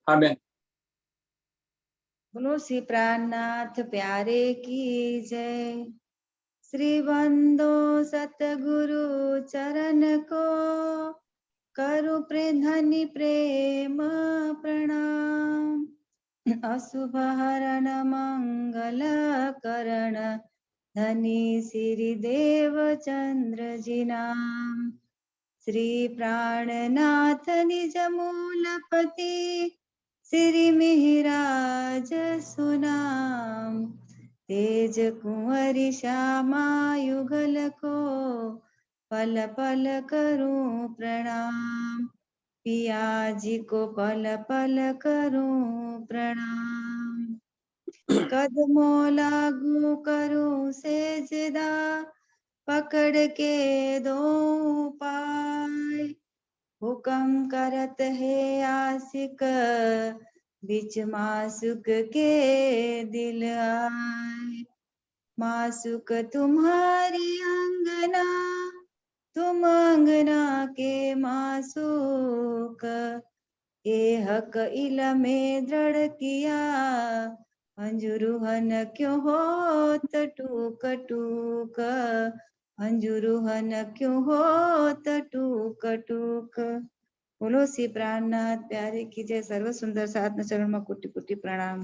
हाँ बेन। बोलो श्री प्राणनाथ प्यारे की जय। श्री बंदो सतगुरु चरण को करु धनि प्रेम प्रणाम। अशुभ हरण मंगल करण धनी श्री देव चंद्र जी नाम। श्री प्राणनाथ निज मूलपति श्री मिहिराज सुनाम। तेज कुंवरी श्यामा युगल को पल पल करूं प्रणाम। पिया जी को पल पल करूं प्रणाम। कदमों लागू करूं सेजदा पकड़ के दो पाय। हुक्म करत है आशिक बिच मासुक के दिल आए। मासुक तुम्हारी अंगना तुम अंगना के मासुक। ए हक इल में दृढ़ किया अंजुरुहन क्यों होत टूक टूक। अंजुरुहन क्यों होत टूक टूक। बोलो श्री प्राणनाथ प्यारे की जय। सर्व सुंदर साधन चरण में कोटि कोटि प्रणाम।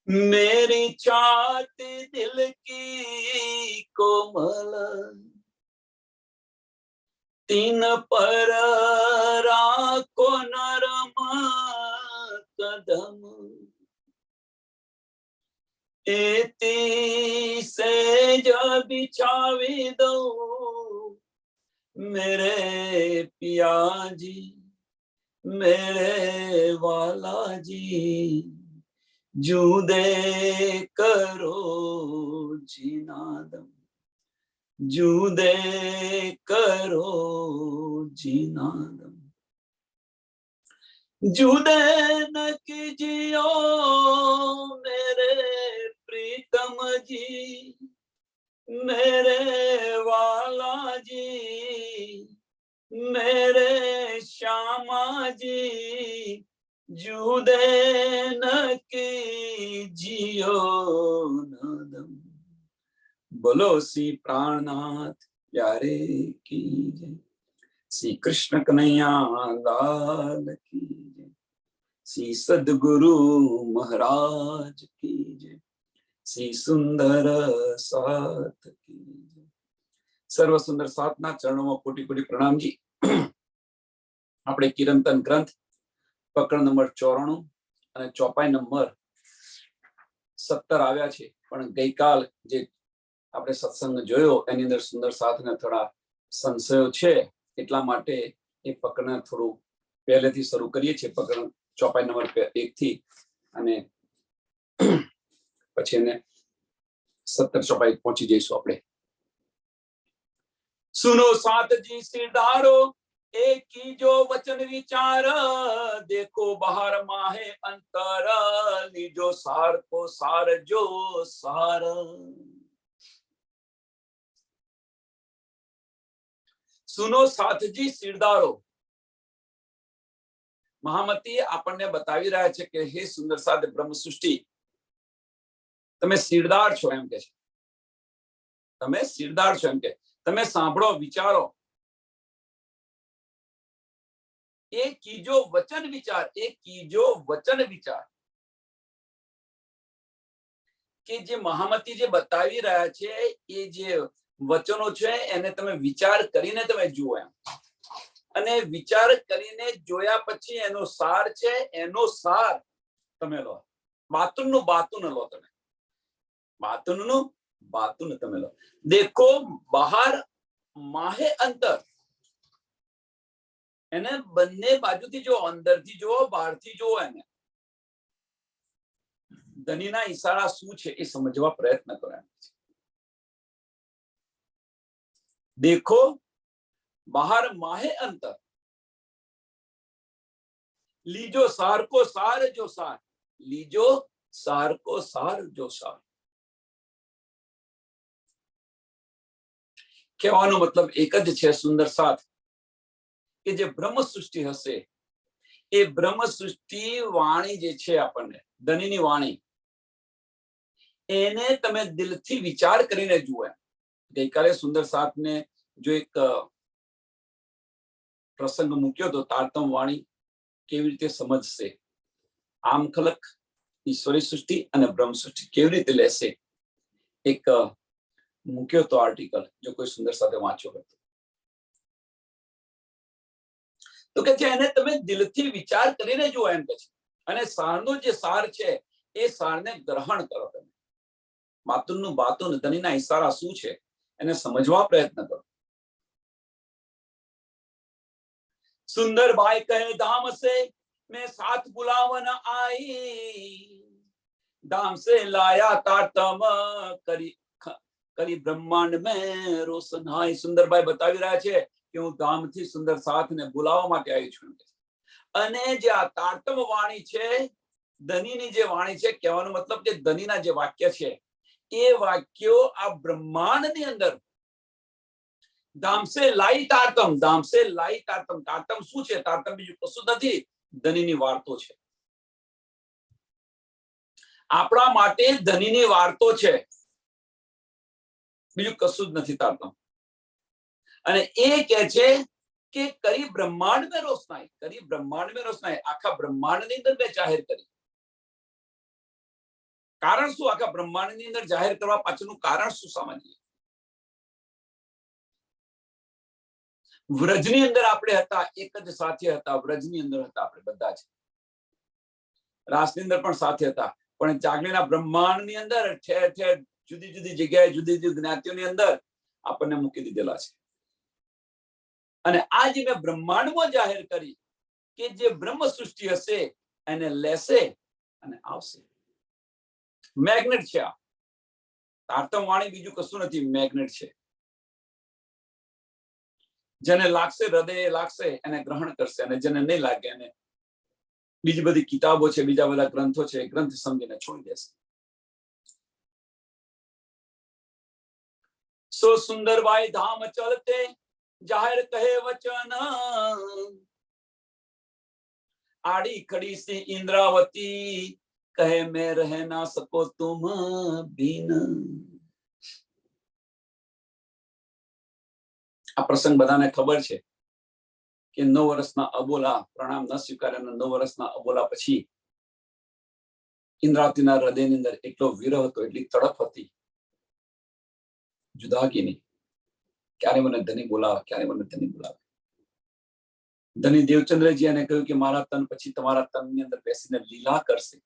मेरी छाती दिल की कोमल तीन पर राखो नरम कदम। एती से जब बिछावी दो मेरे पिया जी मेरे वाला जी। जूदे करो जिनादम जूदे करो जिनादम। जूदे न कीजियो मेरे प्रीतम जी मेरे वाला जी मेरे श्यामा जी। जूदे न कीजियो नादम। बोलो श्री प्राणनाथ प्यारे की जय। श्री कृष्ण कन्हैया लाल की जय। श्री सद्गुरु महाराज की जय। श्री सुंदर साथ की जय। सर्व सुंदर साथना चरणों में कोटि कोटि प्रणाम जी। આપણે કિરંતન ગ્રંથ પકડ નંબર 94 અને ચોપાઈ નંબર 17 આવ્યા છે, પણ ગઈકાલ જે આપણે સત્સંગ જોયો એની અંદર સુંદર સાથને થોડા સંશયો છે, એટલા માટે એ પકડને થોડું પહેલેથી શરૂ કરીએ છીએ. પકડ ચોપાઈ નંબર 1 થી અને પછી એને 17 ચોપાઈ પહોંચી જઈશું આપણે. सुनो सात जी सिरदारो एक की जो वचन विचार। देखो बाहर माहे अंतर लीजो सार को सार जो सार। सुनो सात जी सिरदारो. महामती આપણને બતાવી રહ્યા છે કે હે સુંદર સાધ બ્રહ્મ સૃષ્ટિ તમે સિરદાર છો એમ કે છે. તમે સિરદાર છો એમ કે તમે સાંભળો વિચારો. एक कीजो वचन विचार. एक कीजो वचन विचार કે જે મહામતી જે બતાવી રહ્યા છે એ જે વચનો છે એને તમે વિચાર કરીને તમે જુઓ એમ. અને વિચાર કરીને જોયા પછી એનો સાર છે એનો સાર તમે લો. બાતુનનું બાતુન લો તમે. બાતુનનું બાતુન તમે લો. દેખો બહાર માહે અંતર. એને બંને બાજુથી જો અંદરથી જુઓ બહારથી જુઓ એને. ધનીના ઈશારા શું છે એ સમજવા પ્રયત્ન કરો. દેખો બહાર માહે અંતર लीजो सार को सार जो सार. लीजो सार को सार जो सार. કહેવાનો મતલબ એક જ છે સુંદર સાથ કે જે બ્રહ્મ સૃષ્ટિ હશે એ બ્રહ્મ સૃષ્ટિ વાણી જે છે આપણને ધનીની વાણી, એને તમે દિલથી વિચાર કરીને જુઓ. ગઈકાલે સુંદર સાથને જો એક પ્રસંગ મૂક્યો તો તારતમ વાણી કેવી રીતે સમજશે, આમ ખલક ઈશ્વરી સૃષ્ટિ અને બ્રહ્મ સૃષ્ટિ કેવી રીતે લેશે, એક મૂક્યો તો આર્ટિકલ, જો કોઈ સુંદર સાથે વાંચ્યો હતો તો કે છે એને તમે દિલથી વિચાર કરીને જુઓ એમ કે છે. અને સારનો જે સાર છે એ સારને ગ્રહણ કરો. તમે બાતુનનું બાતુન ધનીના ઈશારા શું છે એને સમજવા પ્રયત્ન કરો. सुंदर भाई कहे धाम से मैं साथ बुलावन आई, धाम से लाया तारतम કરી કરી બ્રહ્માંડ में રોશનાઈ. સુંદરભાઈ બતાવી રહ્યા છે કે હું ધામથી સુંદર સાથને બોલાવવા માટે આવી છું. અને જે આ તારતમ વાણી છે, ધનીની જે વાણી છે, કહેવાનો મતલબ કે ધનીના જે વાક્ય છે એ વાક્યો આ બ્રહ્માંડની અંદર धाम से लाई तारतम, धाम से लाई तारतम. तारतम શું છે? તારતમ બીજું કશું નથી, ધનીની વાર્તો છે. આપણા માટે ધનીની વાર્તો છે, બીજું કશું જ નથી તારતમ. અને એ કહે છે કે કરી બ્રહ્માંડ में રોશનાઈ, કરી બ્રહ્માંડ में રોશનાઈ. આખા બ્રહ્માંડની અંદર મેં જાહેર કરી. કારણ શું? આખા બ્રહ્માંડની અંદર જાહેર કરવા પાછળનું કારણ શું સમજીએ. વ્રજની અંદર આપણે હતા, એક જ સાથે હતા, વ્રજની અંદર હતા આપણે બધા જ, રાસની અંદર પણ સાથે હતા, પણ જાગણીના બ્રહ્માંડની અંદર ઠેર ઠેર જુદી જુદી જગ્યાએ જુદી જુદી જ્ઞાતિઓની અંદર આપણને મૂકી દીધેલા છે. અને આજે મેં બ્રહ્માંડમાં જાહેર કરી કે જે બ્રહ્મ સૃષ્ટિ હશે એને લેશે અને આવશે. મેગ્નેટ છે આ તારતમ વાણી, બીજું કશું નથી, મેગ્નેટ છે. જેને લાગશે હૃદય લાગશે એને ગ્રહણ કરશે, અને જેને નહીં લાગે એને બીજી બધી કિતાબો છે, બીજા બધા ગ્રંથો છે, ગ્રંથ સમજીને છોડી દેશે. સો સુંદરભાઈ ધામ ચલતે જાહેર કહે વચન, આડી ખડી સી इंद्रावती કહે મેં रह ना सको तुम बिन. આ પ્રસંગ બધાને ખબર છે કે 9 વર્ષના અબોલા પ્રણામ ન સ્વીકાર્યા. 9 વર્ષના અબોલા પછી ઇન્દ્રાવતીના હૃદયની અંદર એટલો વિરહ હતો, એટલી તડપ હતી જુદાગીની. ક્યારે મને ધની બોલાવે, ક્યારે મને ધની બોલાવે. ધની દેવચંદ્રજી એને કહ્યું કે મારા તન પછી તમારા તનની અંદર બેસીને લીલા કરશે,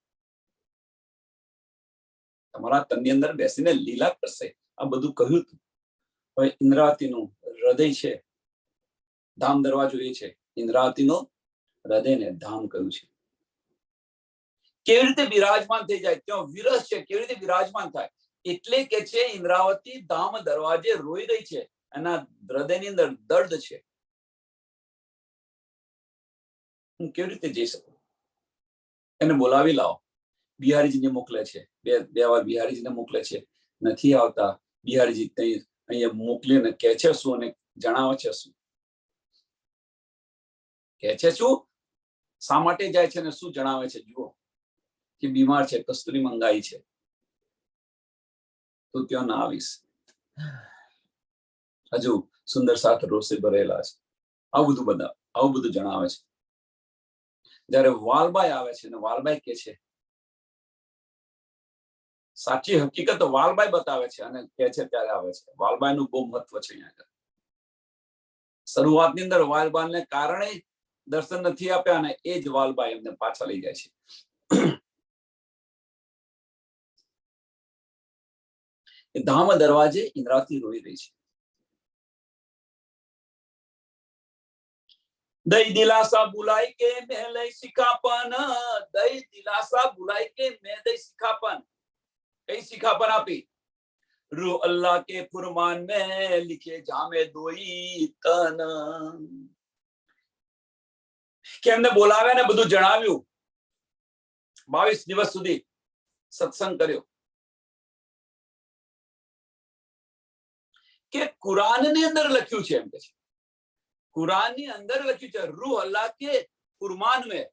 તમારા તનની અંદર બેસીને લીલા કરશે. આ બધું કહ્યું હતું. હવે ઇન્દ્રાવતીનું હૃદય છે, ધામ દરવાજો એ છે. ઇન્દ્રાવતીનો હૃદયને ધામ કહ્યું છે. કેવી રીતે બિરાજમાન થઈ જાય, ત્યાં વિરહ છે, કેવી રીતે બિરાજમાન થાય. એટલે કે છે ઇન્દ્રાવતી ધામ દરવાજે રોઈ રહી છે, એના હૃદયની અંદર દર્દ છે. હું કેવી રીતે જઈ શકું? એને બોલાવી લાવો. બિહારીજીને મોકલે છે, બે વાર બિહારીજીને મોકલે છે, નથી આવતા. બિહારીજી અહીંયા મોકલીને કહે છે શું અને જણાવે છે શું? કહે છે શું, શા માટે જાય છે અને શું જણાવે છે? જુઓ કે બીમાર છે, કસ્તુરી મંગાઈ છે, તો ત્યાં ના આવીશ. હજુ સુંદર સાથ રોષે ભરેલા છે. આવું બધું જણાવે છે. જયારે વાલબાઈ આવે છે અને વાલબાઈ કે છે, સાચી હકીકત વાલબાઈ બતાવે છે અને કે છે ત્યારે આવે છે. વાલબાઈનું બહુ મહત્વ છે અહીંયા. શરૂઆતની અંદર વાલબાઈને કારણે દર્શન નથી આપ્યા અને એ જ વાલબાઈ એમને પાછા લઈ જાય છે. ધામ દરવાજે ઇન્દ્રાવતી રોઈ રહી છે. દઈ દિલાસા બુલાઈ કે મેં લઈ શિખાપન, દઈ દિલાસા બુલાઈ કે મેં દઈ શિખાપન. કઈ શિખાપન આપી? રૂહ અલ્લાહ કે ફુરમાન में लिखे जामे दोई तन. કે એમને બોલાવ્યા ને બધું જણાવ્યું. 22 દિવસ સુધી સત્સંગ કર્યો કે કુરાનની અંદર લખ્યું છે, એમ કે છે કુરાનની અંદર લખ્યું છે રૂહ અલ્લાહ કે ફુરમાન में,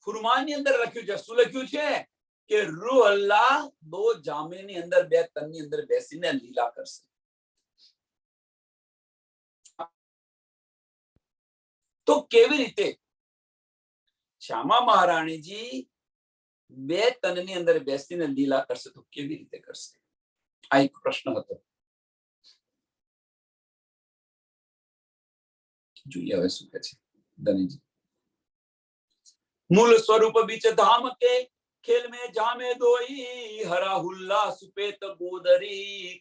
ફુરમાનની અંદર લખ્યું છે. શું લખ્યું છે? કે રૂહ અલ્લાહ દો જામેની અંદર, બે તનની અંદર બેસીને લીલા કરશે. તો કેવી રીતે શ્યામા મહારાણીજી બે તનની અંદર બેસીને લીલા કરશે? તો કેવી રીતે કરશે? આ એક પ્રશ્ન હતો. જોઈએ હવે શું કહે છે ધનીજી. मूल स्वरूप बीच धाम के खेल में जामे दोई, हरा हुल्ला सुपेत गोदरी,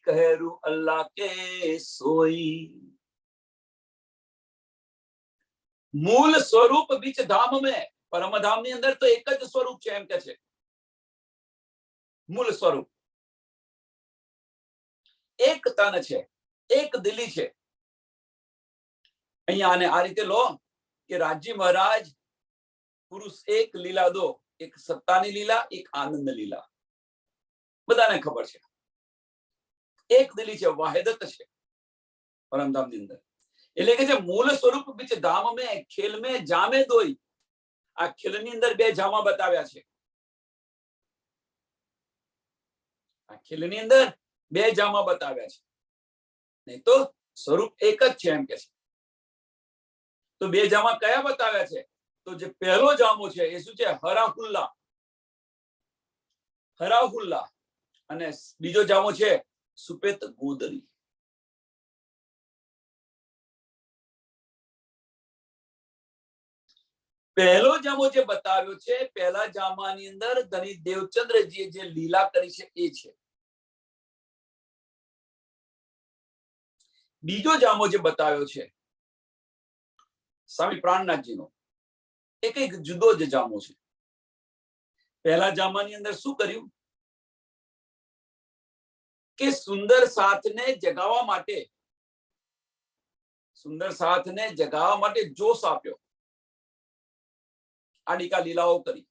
कहरु अल्लाह के सोई. मूल स्वरूप बीच धाम में, परम धाम ની અંદર તો એક જ સ્વરૂપ છે એમ કે છે. મૂળ સ્વરૂપ એક તન છે, એક દિલી છે. અહીંયા આને આ રીતે લો કે રાજી મહારાજ પુરુષ એક, લીલા દો, એક સત્તાની લીલા, એક આનંદ લીલા. બધાને ખબર છે એક દિલી છે, વાહિદત છે પરમધામ ની અંદર. એટલે કે જે મૂળ સ્વરૂપ બીચ ધામ મેં ખેલ મેં જામે દોઈ. આ ખેલ ની અંદર બે જામા બતાવ્યા છે. આ ખેલ ની અંદર બે જામા બતાવ્યા છે, નહીં તો સ્વરૂપ એક જ છે એમ કે છે. તો બે જામા કયા બતાવ્યા છે? તો જે પહેલો જામો છે એ શું છે? હરાહુલ્લા, હરાહુલ્લા. અને બીજો જામો છે સુપેત ગોદરી. પહેલો જામો જે બતાવ્યો છે, પહેલા જામાની અંદર ધની દેવચંદ્રજીએ જે લીલા કરી છે એ છે. બીજો જામો જે બતાવ્યો છે સ્વામી પ્રાણનાથજીનો, એ કઈક જુદો જ જામો છે. પહેલા જામાની અંદર શું કર્યું કે સુંદર સાથને જગાવવા માટે, સુંદર સાથને જગાવવા માટે જોશ આપ્યો. આડિકા લીલાઓ કરી,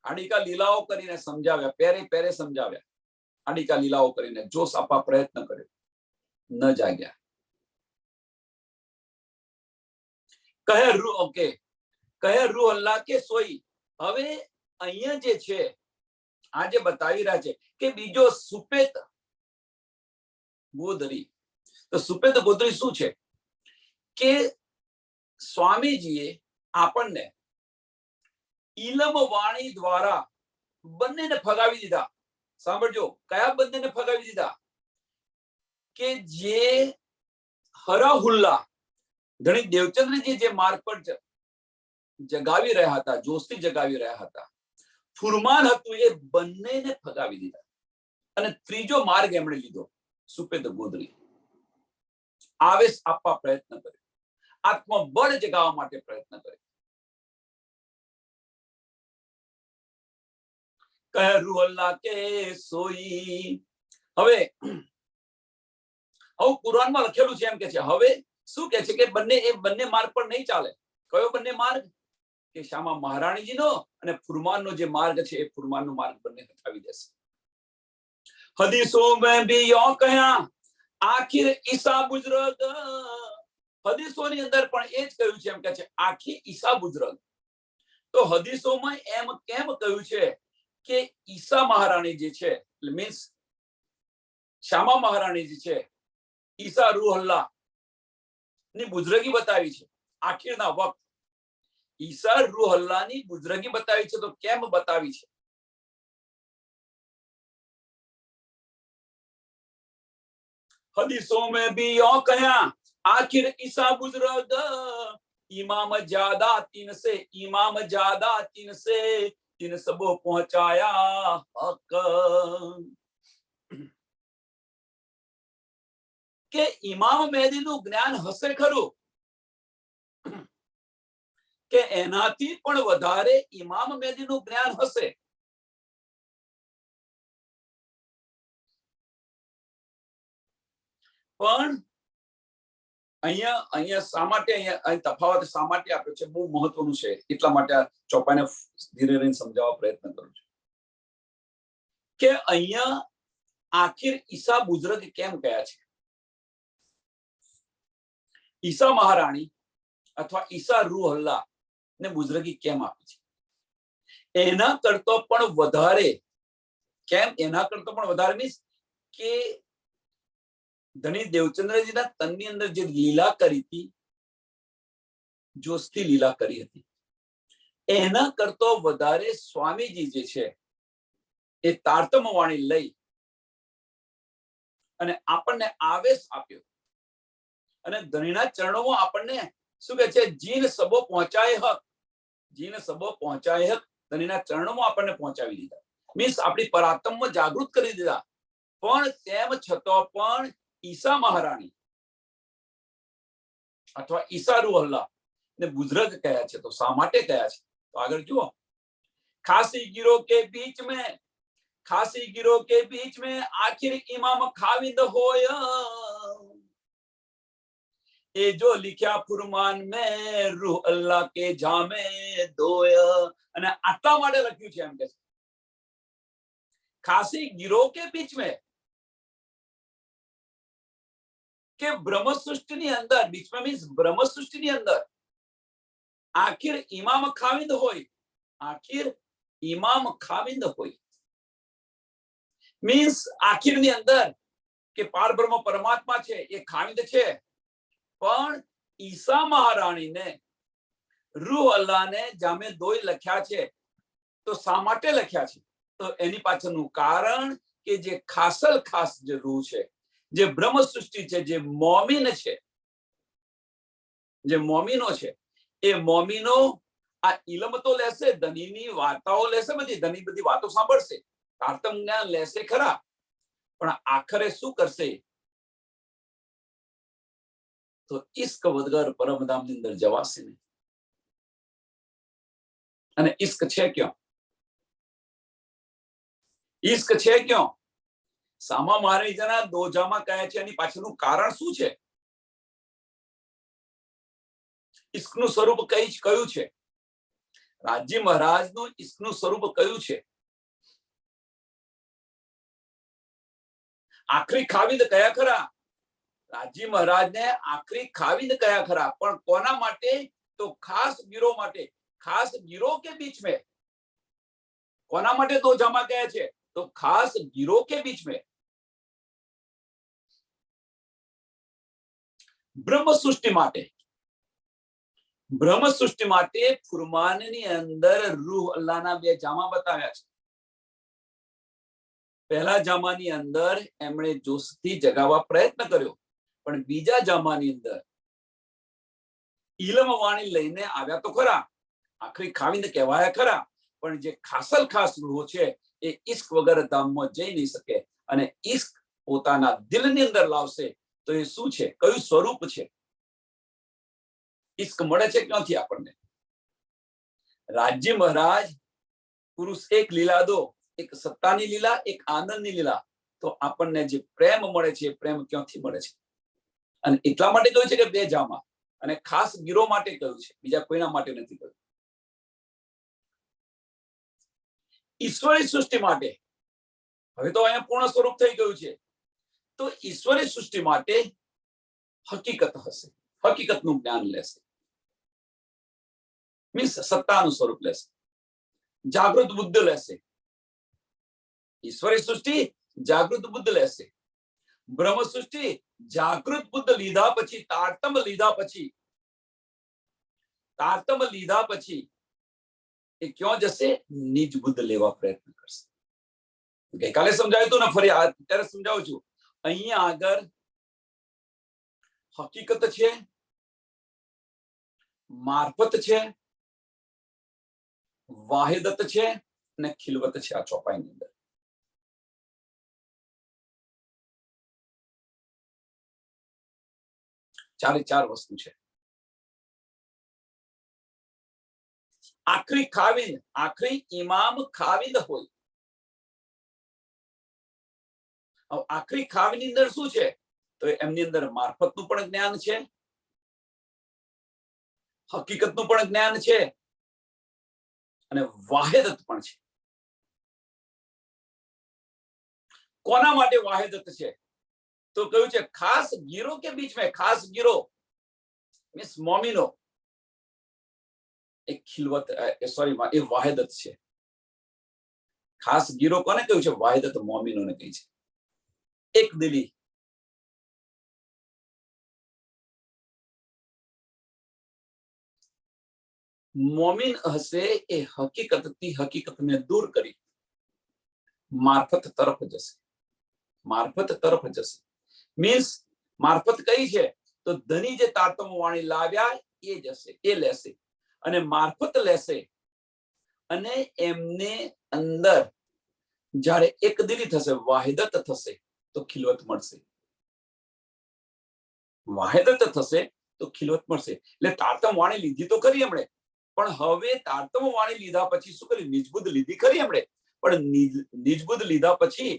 આડિકા લીલાઓ કરીને સમજાવ્યા, પેરે પેરે સમજાવ્યા. આડિકા લીલાઓ કરીને જોશ આપવા પ્રયત્ન કર્યો, ન જાગ્યા. કહે રૂહ, ઓકે, કહે રૂહ અલ્લાહ કે સોઈ. હવે અહીંયા જે છે આ જે બતાવી રહ્યા છે કે બીજો સુપેત ગોદરી. તો સુપેત ગોદરી શું છે કે સ્વામીજીએ આપણને ઇલમ વાણી દ્વારા બંનેને ફગાવી દીધા. સાંભળજો, કયા બંનેને ફગાવી દીધા? કે જે હરાહુલ્લા ધણી દેવચંદ્રજી જે માર્ગ પર જગાવી રહ્યા હતા, જોશથી જગાવી રહ્યા હતા, ફુરમાન હતું, એ બંનેને ફગાવી દીધા. અને ત્રીજો માર્ગ એમણે લીધો, સુપેત ગોદરી. આવેશ આપવા પ્રયત્ન કર્યો, આત્મબળ જગાવવા માટે પ્રયત્ન કર્યો. કહે રૂહ અલ્લાહ કે સોઈ. હવે કુરાનમાં લખેલું છે એમ કે છે. હવે શું કે છે કે બંને માર્ગ પર નહીં ચાલે. કયો બંને માર્ગ? કે શ્યામા મહારાણીજીનો અને ફુરમાનનો જે માર્ગ છે એ ફુરમાનનો માર્ગ બંને હટાવી દેશે. હદીસો મેં ભી યો કહ્યા આખિર ઈસા બુઝુર્ગ. હદીસોની અંદર પણ એ જ કહ્યું છે એમ કે છે આખી ઈસા બુઝુર્ગ. તો હદીસોમાં એમ કેમ કહ્યું છે કે ઈસા મહારાણી જે છે, મીન્સ શ્યામા મહારાણીજી છે, ઈસા રૂહ અલ્લાહ ની બુઝુર્ગી બતાવી છે આખિરના વખત. ઈસા રૂહ અલ્લાહ ની બુઝુર્ગી બતાવી છે. તો કેમ બતાવી છે? हदीसों में भी यो कहा आखिर ईसा बुजुर्ग इमाम ज्यादा तीन से तीन सबो पहुंचाया हक. કે ઇમામ મહેદીનું જ્ઞાન હશે ખરું, કે એનાથી પણ વધારે ઇમામ મહેદીનું જ્ઞાન હશે. પણ અહીંયા શા માટે અહીંયા તફાવત શા માટે આપ્યો છે? બહુ મહત્વનું છે, એટલા માટે આ ચોપાઈને ધીરે રહીને સમજાવવા પ્રયત્ન કરું છું કે અહીંયા આખિર ઈસા બુઝુર્ગ કેમ કયા છે? ઈસા મહારાણી અથવા ઈસા રૂહ અલ્લાહ ને બુઝુર્ગી કેમ આપી છે? એના કરતો પણ વધારે. કેમ એના કરતો પણ વધારે મીન્સ કે ધણી દેવચંદ્રજીના તનની અંદર જે લીલા કરી હતી, જોશથી લીલા કરી હતી, એના કરતો વધારે સ્વામીજી જે છે એ તારતમ વાણી લઈ અને આપણને આવેશ આપ્યો અને ધણીના ચરણોમાં આપણને શું કહે છે, જીન સબો પહોંચાય હક, જીન સબો પહોંચાય હક, ધણીના ચરણોમાં આપણને પહોંચાવી દીધા. મીન્સ આપણી પરાત્મમાં જાગૃત કરી દીધા. પણ તેમ છતાં પણ ઈસા મહારાણી અથવા ઈસા રૂહ અલ્લાહ ને બુઝુર્ગ કયા છે. તો શા માટે કયા છે? તો આગળ જુઓ. ખાસી ગીરો કે બીચ में, खासी गिरोह के बीच में आखिर इमाम खाविद होया, ये जो लिखा फुरमान में रूह अल्लाह के जामे दोया. અને આટલા માટે લખ્યું છે એમ કે ખાસી ગીરોહ કે બીચ में, કે બ્રહ્મ સૃષ્ટિની અંદર, બીચમાં મીન્સ બ્રહ્મ સૃષ્ટિની અંદર આખિર ઇમામ ખાવિદ હોય, આખિર ઇમામ ખાવિદ હોય મીન્સ આખિરની અંદર કે પારબ્રહ્મ પરમાત્મા છે એ ખાવિદ છે, પણ ઈસા મહારાણીને રૂહ અલ્લાહને જામે દોય લખ્યા છે. તો શા માટે લખ્યા છે? તો એની પાછળનું કારણ કે જે ખાસલ ખાસ જે રૂહ છે, જે બ્રહ્મ સૃષ્ટિ છે, જે મોમીન છે, જે મોમીનો છે, એ મોમીનો આ ઇલમ તો લેશે, ધનીની વાર્તાઓ લેશે, બધી બધી વાતો સાંભળશે, તારતમ જ્ઞાન લેશે ખરા, પણ આખરે શું કરશે? તો ઇશ્ક વગર પરમધામની અંદર જવાશે નહીં. અને ઇશ્ક છે ક્યાં? ઇશ્ક છે ક્યાં? સામા મહારાજના દોજામાં કહે છે, એની પાછળનું કારણ શું છે? ઇશ્કનું સ્વરૂપ કયું છે? રાજજી મહારાજનું ઇશ્કનું સ્વરૂપ કયું છે? આખરી ખાવિદ કયા ખરા? રાજજી મહારાજને આખરી ખાવિદ કયા ખરા, પણ કોના માટે? તો ખાસ ગીરો માટે. ખાસ ગીરો કે બીચ में, કોના માટે દો જામા કહે છે? તો ખાસ ગીરો કે બીચ में બ્રહ્મ સૃષ્ટિ માટે. બ્રહ્મ સૃષ્ટિ માટે ફુરમાનની અંદર રૂહ અલ્લાહના બે જામા બતાવ્યા છે. પહેલા જામાની અંદર એમણે જોશથી જગાવવા પ્રયત્ન કર્યો, પણ બીજા જામાની અંદર ઇલમ વાણી લઈને આવ્યા તો ખરા, આખરી ખાવિંદ કહેવાયા ખરા, પણ જે ખાસલ ખાસ રૂહો છે એ ઇશ્ક વગર ધામમાં જઈ નહીં શકે. અને ઇશ્ક પોતાના દિલની અંદર લાવશે તો એ શું છે? કયું સ્વરૂપ છે? ઇશ્ક મળે છે ક્યાંથી આપણને? રાજજી મહારાજ પુરુષ એક લીલા દો, એક સત્તાની લીલા, એક આનંદની લીલા. તો આપણને જે પ્રેમ મળે છે એ પ્રેમ ક્યાંથી મળે છે? અને એટલા માટે કહ્યું છે કે બે જામા, અને ખાસ ગીરો માટે કહ્યું છે, બીજા કોઈના માટે નથી કહ્યું. ઈશ્વરી સૃષ્ટિ માટે હવે તો અહીંયા પૂર્ણ સ્વરૂપ થઈ ગયું છે. તો ઈશ્વરી સૃષ્ટિ માટે હકીકત હશે, હકીકતનું જ્ઞાન લેશે, મીન્સ સત્તાનું સ્વરૂપ લેશે, જાગૃત બુદ્ધ લેશે. ઈશ્વરી સૃષ્ટિ જાગૃત બુદ્ધ લેશે. બ્રહ્મ સૃષ્ટિ જાગૃત બુદ્ધ લીધા પછી, તારતમ લીધા પછી એ ક્યાં જશે? નિજ બુદ્ધ લેવા પ્રયત્ન કરશે. ગઈકાલે સમજાવ્યું હતું ને, ફરી અત્યારે સમજાવું છું. અહીંયા આગળ હકીકત છે, મારફત છે, વાહિદત છે અને ખિલવત છે. આ ચોપાઈની અંદર ચાર વસ્તુ છે. આખરી ખાવિદ, આખરી ઇમામ ખાવિદ હોય. આખરી ખાવિદની અંદર શું છે? તો એમની અંદર મારફતનું પણ જ્ઞાન છે, હકીકતનું પણ જ્ઞાન છે અને વાહિદત પણ છે. કોના માટે વાહિદત છે? તો કહ્યું છે ખાસ ગીરો કે બીચ में, ખાસ ગીરો મીન્સ મોમીનો. એક ખિલવત, સોરી, એ વાહિદત છે. ખાસ ગીરો કોને કહ્યું છે? વાહિદત મોમિનોને કહી છે. એક દિલી. મોમિન હશે એ હકીકતથી હકીકતને દૂર કરી મારફત તરફ જશે. મારફત તરફ જશે મીન્સ મારફત કઈ છે? તો ધની જે તારતમ વાણી લાવ્યા એ જશે, એ લેશે અને મારફત લેશે અને એમને અંદર જ્યારે એક દિલી થશે, વાહિદત થશે તો ખિલવત મળશે. વાહિદત થશે તો ખિલવત મળશે. એટલે તારતમ વાણી લીધી તો ખરી એમણે, પણ હવે તારતમ વાણી લીધા પછી શું કર્યું? નિજબુદ્ધ લીધી ખરી એમણે, પણ નિજબુદ્ધ લીધા પછી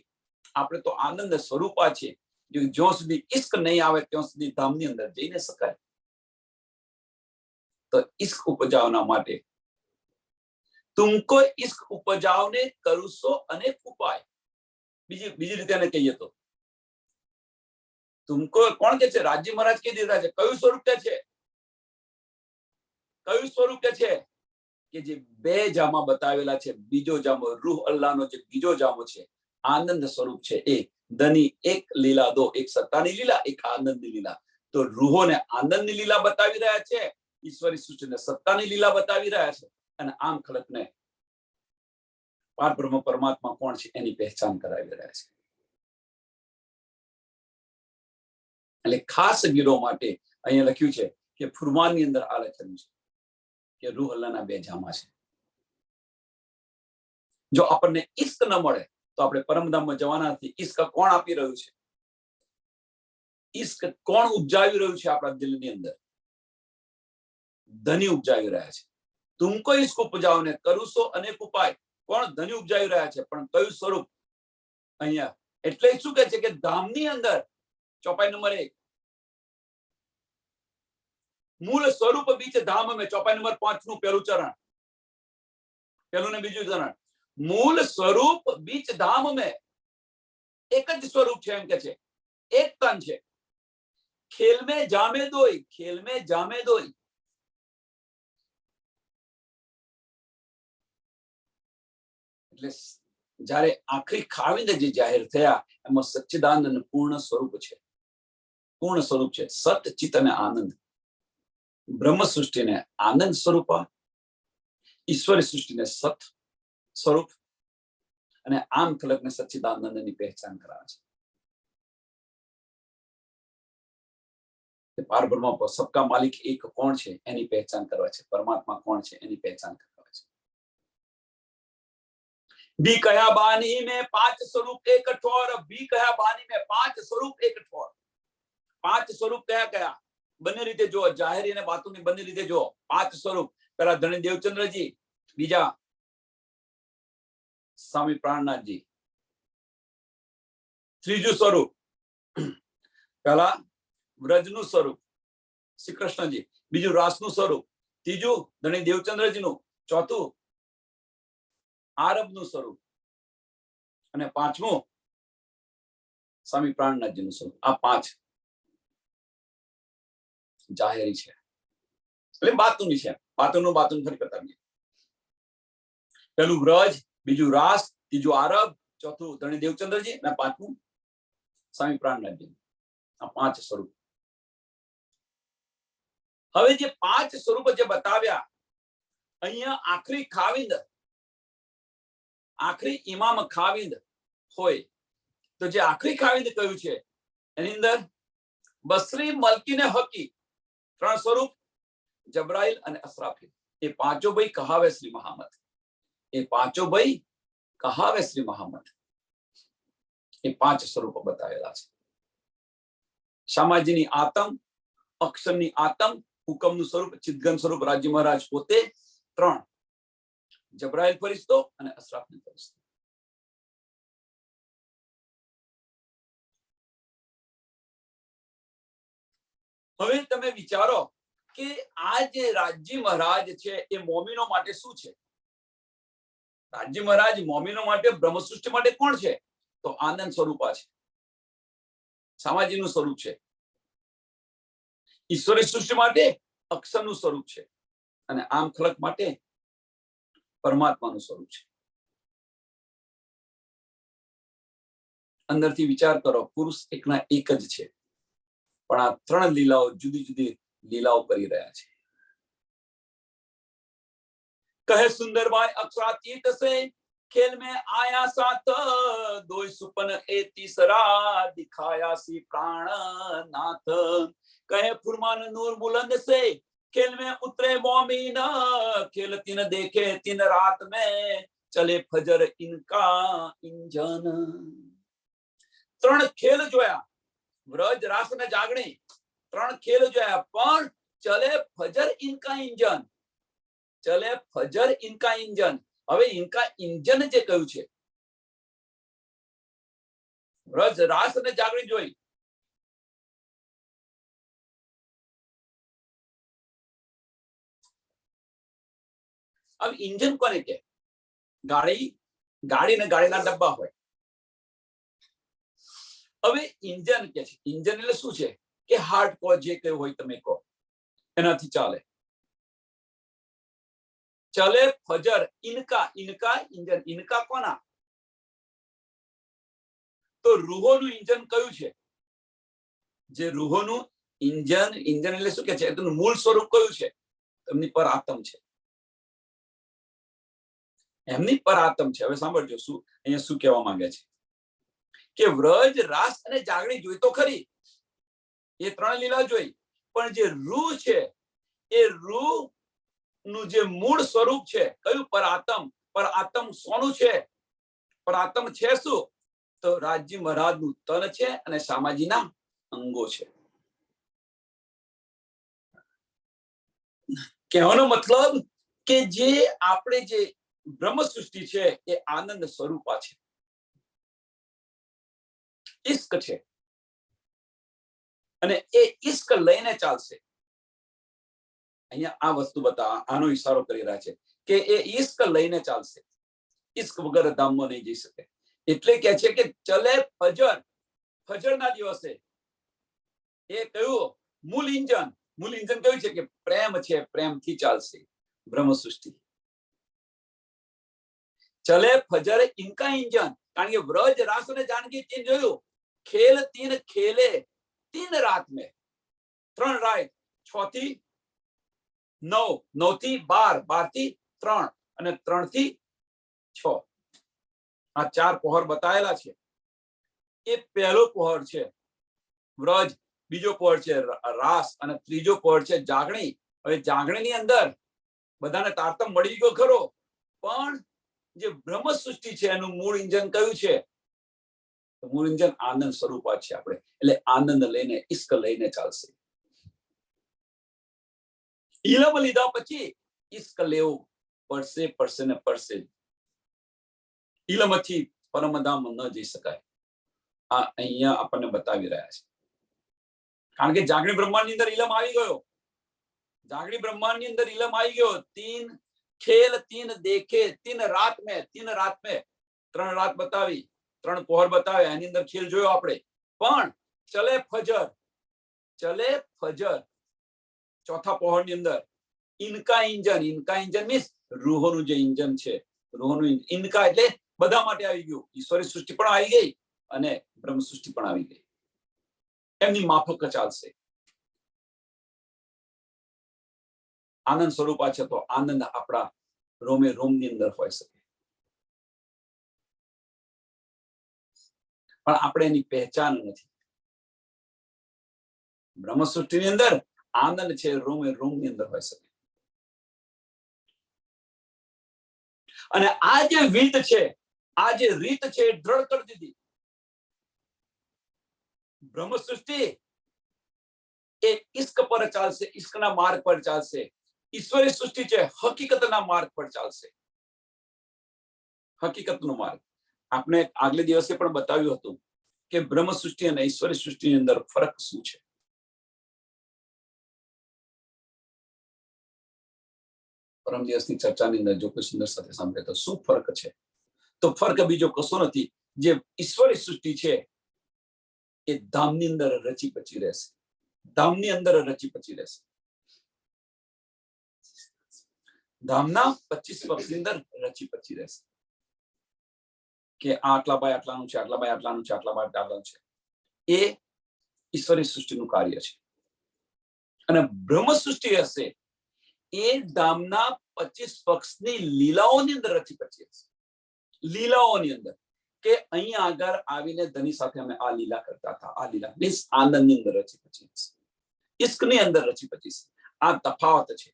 આપણે તો આનંદ સ્વરૂપા છે. જ્યાં સુધી ઇશ્ક નહીં આવે ત્યાં સુધી ધામની અંદર જઈ ન શકાય. તો ઇશ્ક ઉપજાવના માટે તુમકો ઇશ્ક ઉપજાવને કરુસો અનેક ઉપાય. બીજી રીતે એને કહીએ તો તુમકો કોણ કે છે? રાજી મહારાજ કહી દીધા છે. કયું સ્વરૂપ કે છે? કયું સ્વરૂપ કે છે? કે જે બે જામા બતાવેલા છે. બીજો જામો રૂહ અલ્લાહનો જે બીજો જામો છે, આનંદ સ્વરૂપ છે. એ ધની એક લીલા દો, એક સત્તાની લીલા, એક આનંદની લીલા. તો રૂહોને આનંદની લીલા બતાવી રહ્યા છે, ઈશ્વરી સૃષ્ટિને સત્તાની લીલા બતાવી રહ્યા છે, અને આમ ખલકને પરબ્રહ્મ પરમાત્મા કોણ છે એની પહેચાન કરાવી રહ્યા છે. એટલે ખાસ ગીરો માટે અહીંયા લખ્યું છે કે ફુરમાનની અંદર આ લખેલું છે કે રૂહ અલ્લાહના બે જામા છે. જો આપણને ઇશ્ક ન મળે તો આપણે પરમધામમાં જવાના નથી. ઇશ્ક કોણ આપી રહ્યું છે? ઇશ્ક કોણ ઉપજાવી રહ્યું છે આપણા દિલની અંદર? ધની ઉપજાવી રહ્યા છે. તુમકો ઇશ્ક ઉપજાવને કરુસો અનેક ઉપાય. કોણ? ધની ઉપજાવી રહ્યા છે, પણ કયું સ્વરૂપ? અહીંયા એટલે શું કહે છે કે ધામની અંદર ચોપાઈ નંબર 1 મૂળ સ્વરૂપ બીચ ધામ में ચોપાઈ નંબર 5 નું પહેલું ચરણ, પહેલું ને બીજું ચરણ. મૂળ સ્વરૂપ બીચ ધામ में એક જ સ્વરૂપ છે એમ કે છે, એક તન છે. ખેલ में જામે દોઈ, ખેલ में જામે દોઈ. એટલે જ્યારે આખરી ખાવીને જે જાહેર થયા એમાં સચ્ચિદાનંદ પૂર્ણ સ્વરૂપ છે. પૂર્ણ સ્વરૂપ છે સત ચિત અને આનંદ. બ્રહ્મ સૃષ્ટિને આનંદ સ્વરૂપા, ઈશ્વરી સૃષ્ટિને સત સ્વરૂપ, અને આમ ખલકને સચ્ચિદાનંદની પહેચાન કરાવે છે. પારબ્રહ્મ પર સબકા માલિક એક કોણ છે એની પહેચાન કરવા છે. પરમાત્મા કોણ છે એની પહેચાન કરવા છે. बी कया बानी में 5 स्वरूप एक ठोर. बी कया बानी में 5 स्वरूप एक ठोर. 5 स्वरूप कया कया? બંને રીતે જો, જાહેરી અને બાતુની બંને રીતે જો. 5 સ્વરૂપ. પેલા ધણી દેવચંદ્રજી, બીજા સ્વામી પ્રાણનાથજી. ત્રીજું સ્વરૂપ પેલા વ્રજનું સ્વરૂપ શ્રી કૃષ્ણજી, બીજું રાસનું સ્વરૂપ, ત્રીજું ધણી દેવચંદ્રજીનું, ચોથું આરબનું સ્વરૂપ, અને પાંચમું સ્વામી પ્રાણનાથજીનું સ્વરૂપ. આ 5 જાહેરી છે, એટલે બાતુની છે. બાતુનું ફરી કરતા રહીએ. પેલું વ્રજ, બીજું રાસ, ત્રીજું આરબ, ચોથું ધણી દેવચંદ્રજી, અને પાંચમું સ્વામી પ્રાણનાથજી. આ 5 સ્વરૂપ. હવે જે 5 સ્વરૂપ જે બતાવ્યા અહીંયા, આખરી ખાવિંદ, આખરી ઇમામ ખાવિંદ હોય તો જે આખરી ખાવિંદ કયું છે એની અંદર બસરી, મલકી ને હકી 3 સ્વરૂપ, જબરાઈલ અને અસરાફીલ. એ પાંચો ભાઈ કહાવે શ્રી મહામદ. એ પાંચો ભાઈ કહાવે શ્રી મહામદ. એ 5 સ્વરૂપો બતાવેલા છે. શામાજીની આતમ, અક્ષરની આતમ, હુકમનું સ્વરૂપ, ચિદગન સ્વરૂપ રાજ્ય મહારાજ પોતે 3, જબરાઈલ ફરિશ્તો અને અસરાફીલ ફરિશ્તો. હવે તમે વિચારો કે આ જે રાજ્ય મહારાજ છે એ મોમીનો માટે શું છે? રાજ્ય મહારાજ મોમીનો માટે, બ્રહ્મ સૃષ્ટિ માટે કોણ છે? તો આનંદ સ્વરૂપા છે, સામાજીનું સ્વરૂપ છે. ઈશ્વરી સૃષ્ટિ માટે અક્ષરનું સ્વરૂપ છે, અને આમ ખલક માટે પરમાત્માનું સ્વરૂપ છે. અંદરથી વિચાર કરો, પુરુષ એકના એક જ છે, પણ આ ત્રણ લીલાઓ જુદી જુદી લીલાઓ કરી રહ્યા છે. कहे सुंदर भाई अक्षरातीत से खेल में आया साथ, दो सुपन ए तीसरा दिखाया सी प्राणनाथ. कहे फुरमान नूर बुलंद से खेल में उतरे मोमीन, खेल तीन देखे तीन रात में चले फजर इनका इंजन. त्रण खेल जोया, व्रज रास ने जागणी, त्रण खेल जोया, पण चले फजर इनका इंजन. चले फजर इनका इंजन. હવે ઇનકા ઇન્જન જે કહ્યું છે, વ્રજ રાસ અને જાગણી જોઈ. હવે ઇન્જન કોને કે? ગાડી ને ગાડીના ડબ્બા હોય. હવે ઇન્જન કે છે. ઇન્જન એટલે શું છે કે હાર્ડ કોર જે કયું હોય તમે કહો, એનાથી ચાલે. चले फजर इनका, इनका इंजन. इनका कोना? तो रूहोनु इंजन कયું છે? જે રૂહોનું इंजन, इंजन એટલે શું કે છે? એનું મૂળ સ્વરૂપ કયું છે? એમની પર આત્મ છે. એમની પર આત્મ છે. હવે સાંભળજો શું અહીંયા શું કહેવા માંગે છે કે વ્રજ રાસ અને જાગણી જોઈ તો ખરી, એ ત્રણ લીલા જોઈ, પણ જે રૂહ છે એ રૂહ નું જે મૂળ સ્વરૂપ છે કયું? પરાત્મ. પરાત્મ સોનું છે? પરાત્મ છે શું? તો રાજજી મહારાજ નું તન છે અને શામાજીના અંગો છે. કહેવાનો મતલબ કે જે આપણે જે બ્રહ્મ સૃષ્ટિ છે એ આનંદ સ્વરૂપા છે, ઈશ્ક છે, અને એ ઈશ્ક લઈને ચાલશે. અહીંયા આ વસ્તુ બતા આનો ઈશારો કરી રહ્યા છે કે એ ઈશ્ક લઈને ચાલશે, ઈશ્ક વગર ધામમાં નહીં જઈ શકે. એટલે કે છે કે ચલે ફજર. ફજરના દિવસે એ કયું મૂળ ઇંજન? મૂળ ઇંજન કયું છે કે પ્રેમ છે, પ્રેમથી ચાલશે બ્રહ્મ સૃષ્ટિ. ચલે ફજર ઇનકા ઇંજન. કારણ કે વ્રજ રાસ અને જાનકી તીન જોયું, ખેલ તીન ખેલે તીન રાત में. ત્રણ રાત, 6 થી 9, 9 થી 12, 12 થી 3 અને 3 થી 6. આ ચાર પહોર બતાયેલા છે. એ પહેલો પહોર છે વ્રજ, બીજો પહોર છે રાસ અને ત્રીજો પહોર છે જાગણી. હવે જાગણીની અંદર બધાને તારતમ મળી ગયો ખરો, પણ જે બ્રહ્મ સૃષ્ટિ છે એનું મૂળ ઇંજન કયું છે? મૂળ ઇંજન આનંદ સ્વરૂપા છે આપણે. એટલે આનંદ લઈને, ઈશ્ક લઈને ચાલશે. ઇલમ લીધા પછી ઈશ્ક લેવું પડશે, પડશે ને પડશે. ઇલમથી પરમધામ ન જઈ શકાય. આ અહીંયા આપણને બતાવી રહ્યા છે. કારણ કે જાગણી બ્રહ્માંડની અંદર ઇલમ આવી ગયો. જાગણી બ્રહ્માંડની અંદર ઇલમ આવી ગયો. તીન ખેલ તીન દેખે તીન રાત में. 3 રાત में, 3 રાત બતાવી, 3 પહોર બતાવ્યા, એની અંદર ખેલ જોયો આપણે. પણ ચલે ફજર, ચલે ફજર ચોથા પહોરની અંદર ઇનકા ઇંજન. ઇનકા ઇંજન મીન્સ રૂહોનું જે ઇંજન છે, રૂહોનું ઇનકા એટલે બધા માટે આવી ગયું. ઈશ્વરી સૃષ્ટિ પણ આવી ગઈ અને બ્રહ્મ સૃષ્ટિ પણ આવી ગઈ. એમની માફક ચાલશે. આનંદ સ્વરૂપા છે તો આનંદ આપણા રોમે રોમની અંદર હોય શકે, પણ આપણે એની પહેચાન નથી. બ્રહ્મ સૃષ્ટિની અંદર આનંદ છે, રોમે રોમની અંદર હોય શકે. અને આ જે વિધ છે, આ જે રીત છે એ દ્રઢ કરી દીધી. બ્રહ્મ સૃષ્ટિ એ ઈશ્ક પર ચાલશે, ઈશ્કના માર્ગ પર ચાલશે. ઈશ્વરી સૃષ્ટિ છે હકીકતના માર્ગ પર ચાલશે, હકીકતનો માર્ગ. આપણે આગલે દિવસે પણ બતાવ્યું હતું કે બ્રહ્મ સૃષ્ટિ અને ઈશ્વરી સૃષ્ટિની અંદર ફરક શું છે. પરમ દિવસની ચર્ચાની અંદર જો કોઈ સુંદર સાથે સાંભળે તો શું ફરક છે? તો ફરક બીજો કશો નથી. જે ઈશ્વરી સૃષ્ટિ છે એ ધામની અંદર રચી પચી રહેશે, ધામની અંદર રચી પચી રહેશે. ધામના 25 પક્ષની અંદર રચી પચી રહેશે. કે આટલા બાય આટલાનું છે, આટલા બાય આટલાનું છે, આટલા બાય આટલાનું છે, એ ઈશ્વરી સૃષ્ટિનું કાર્ય છે. અને બ્રહ્મ સૃષ્ટિ હશે એ ધામના 25 પક્ષની લીલાઓની અંદર રચી પચી હશે. લીલાઓની અંદર કે અહીંયા આગળ આવીને ધની સાથે અમે આ લીલા કરતા હતા, આ લીલા મીન્સ આનંદની અંદર રચી પચી હશે, ઇશ્કની અંદર રચી પચી છે. આ તફાવત છે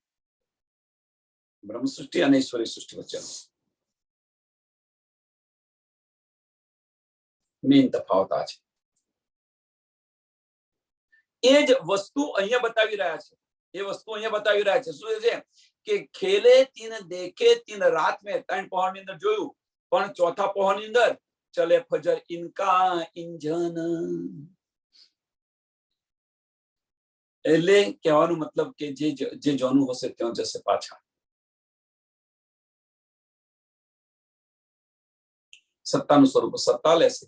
બ્રહ્મ સૃષ્ટિ અને ઈશ્વરી સૃષ્ટિ વચ્ચેનો મેઇન તફાવત આ છે. એ જ વસ્તુ અહીંયા બતાવી રહ્યા છે. એ વસ્તુ અહીંયા બતાવી રહ્યા છે. શું છે કે ખેલે તીન દેખે તીન રાત મેં 3 પહોરની અંદર જોયું, પણ ચોથા પહોરની અંદર ચલે ફજર ઇનકા ઇંજન. એટલે કહેવાનું મતલબ કે જે જોનું હશે ત્યાં જશે પાછા. સત્તાનું સ્વરૂપ સત્તા લેશે,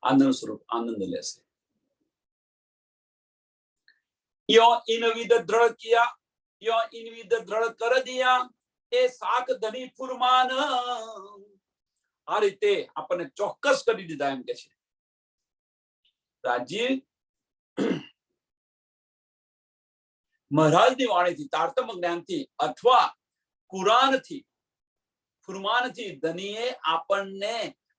આનંદનું સ્વરૂપ આનંદ લેશે. यो इन विद दृढ़ किया, यो इन विद दृढ़ कर दिया, એ શાક ધની ફુરમાન. આ રીતે આપણને ચોક્કસ કરી દીધા એમ કે છે રાજીવ મહારાજની વાણીથી, તારતમ જ્ઞાનથી અથવા કુરાનથી, ફુરમાનથી ધનીએ આપણને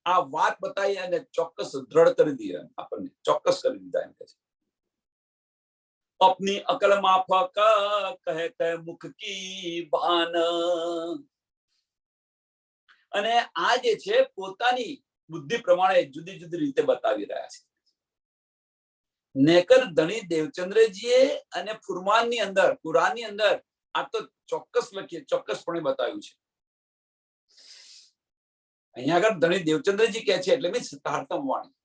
આ વાત બતાવી અને ચોક્કસ દ્રઢ કરી દીધા, આપણને ચોક્કસ કરી દીધા એમ કે છે. अपनी अकल माफक कहे कहे मुख की बान. અને આ જે છે પોતાની બુદ્ધિ પ્રમાણે જુદી જુદી રીતે બતાવી રહ્યા છે. નેકર ધણી દેવચંદ્રજીએ અને ફુરમાનની અંદર, કુરાનની અંદર આ તો ચોક્કસ લખીએ, ચોક્કસપણે બતાવ્યું છે. અહીંયા આગળ ધણી દેવચંદ્રજી કહે છે એટલે મીન્સ તારતમ વાણી.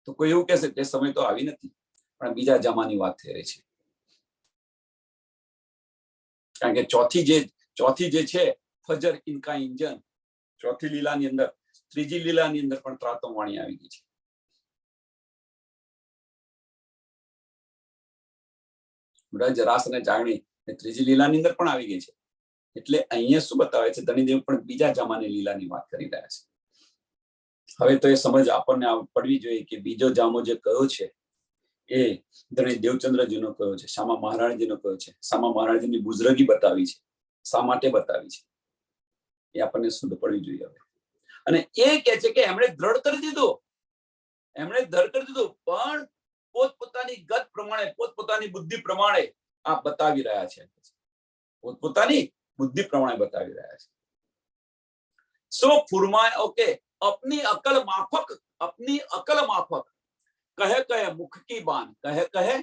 તો કોઈ એવું કહેશે કે સમય તો આવી નથી, પણ બીજા જમાની વાત થઈ રહી છે. કારણ કે ચોથી જે છે ફજર ઇનકા ઇંજન, ચોથી લીલાની અંદર, ત્રીજી લીલાની અંદર પણ તારતમ વાણી આવી ગઈ છે. જરાસ અને જાગણી ત્રીજી લીલાની અંદર પણ આવી ગઈ છે. એટલે અહીંયા શું બતાવે છે, ધણીદેવ પણ બીજા જમાની લીલાની વાત કરી રહ્યા છે. હવે તો એ સમજ આપણને પડવી જોઈએ કે બીજો જામો જે કયો છે એ ધણી દેવચંદ્રજીનો કયો છે, શામા મહારાજજીનો કયો છે, શામા મહારાજજીની બુઝરગી બતાવી છે, શા માટે બતાવી છે, એ આપણને શુદ્ધ પડવી જોઈએ. હવે અને એ કહે છે કે એમણે દ્રઢ કરી દીધું, એમણે દ્રઢ કરી દીધું, પણ પોતપોતાની ગત પ્રમાણે, પોતપોતાની બુદ્ધિ પ્રમાણે આ બતાવી રહ્યા છે. પોતપોતાની બુદ્ધિ પ્રમાણે બતાવી રહ્યા છે. સો ફુરમાય ઓકે अपनी अकल माफक, अपनी अकल माफक कहे कहे मुख की बान, कहे कहे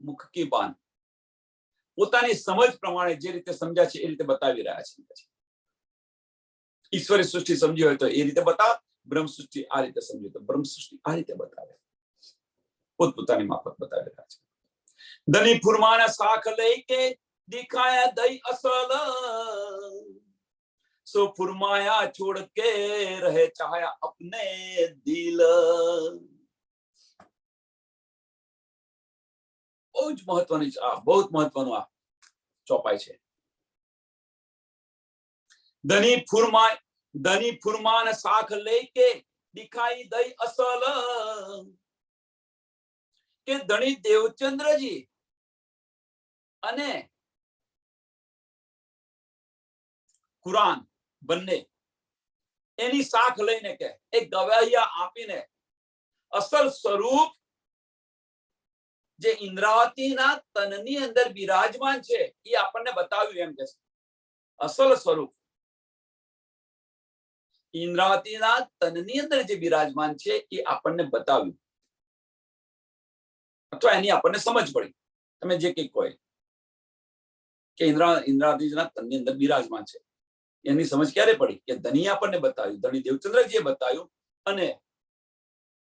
मुख की बान. પોતાની સમજ પ્રમાણે જે રીતે સમજ્યા છે એ રીતે બતાવી રહ્યા છે. ઈશ્વરી સૃષ્ટિ સમજી હોય તો એ રીતે બતાવે, બ્રહ્મ સૃષ્ટિ આ રીતે સમજી તો બ્રહ્મ સૃષ્ટિ આ રીતે બતાવે, પોતપોતાની માફક બતાવી રહ્યા છે. ધની ફુરમાના શાખ લઈ કે દિખાયા દઈ અસલ, सो फुरमाया छोड़ के रहे चाहे अपने दिल. બહુ જ મહત્વની, બહુ જ મહત્વનું આ ચોપાઈ છે. ધની ફુરમાન શાખ લેકે દિખાઈ દઈ અસલ, કે ધણી દેવચંદ્રજી અને કુરાન બંને એની શાખ લઈને કે એક ગવાહિયા આપીને અસલ સ્વરૂપ જે ઇન્દ્રાવતીના તનની અંદર બિરાજમાન છે એ આપણને બતાવ્યું એમ કે છે. અસલ સ્વરૂપ ઇન્દ્રાવતીના તનની અંદર જે બિરાજમાન છે એ આપણને બતાવ્યું, અથવા એની આપણને સમજ પડી. તમે જે કંઈક કહો કે ઇન્દ્રાવતીના તનની અંદર બિરાજમાન છે, એની સમજ ક્યારે પડી કે ધની આપણને બતાવ્યું, ધણી દેવચંદ્રજીએ બતાવ્યું અને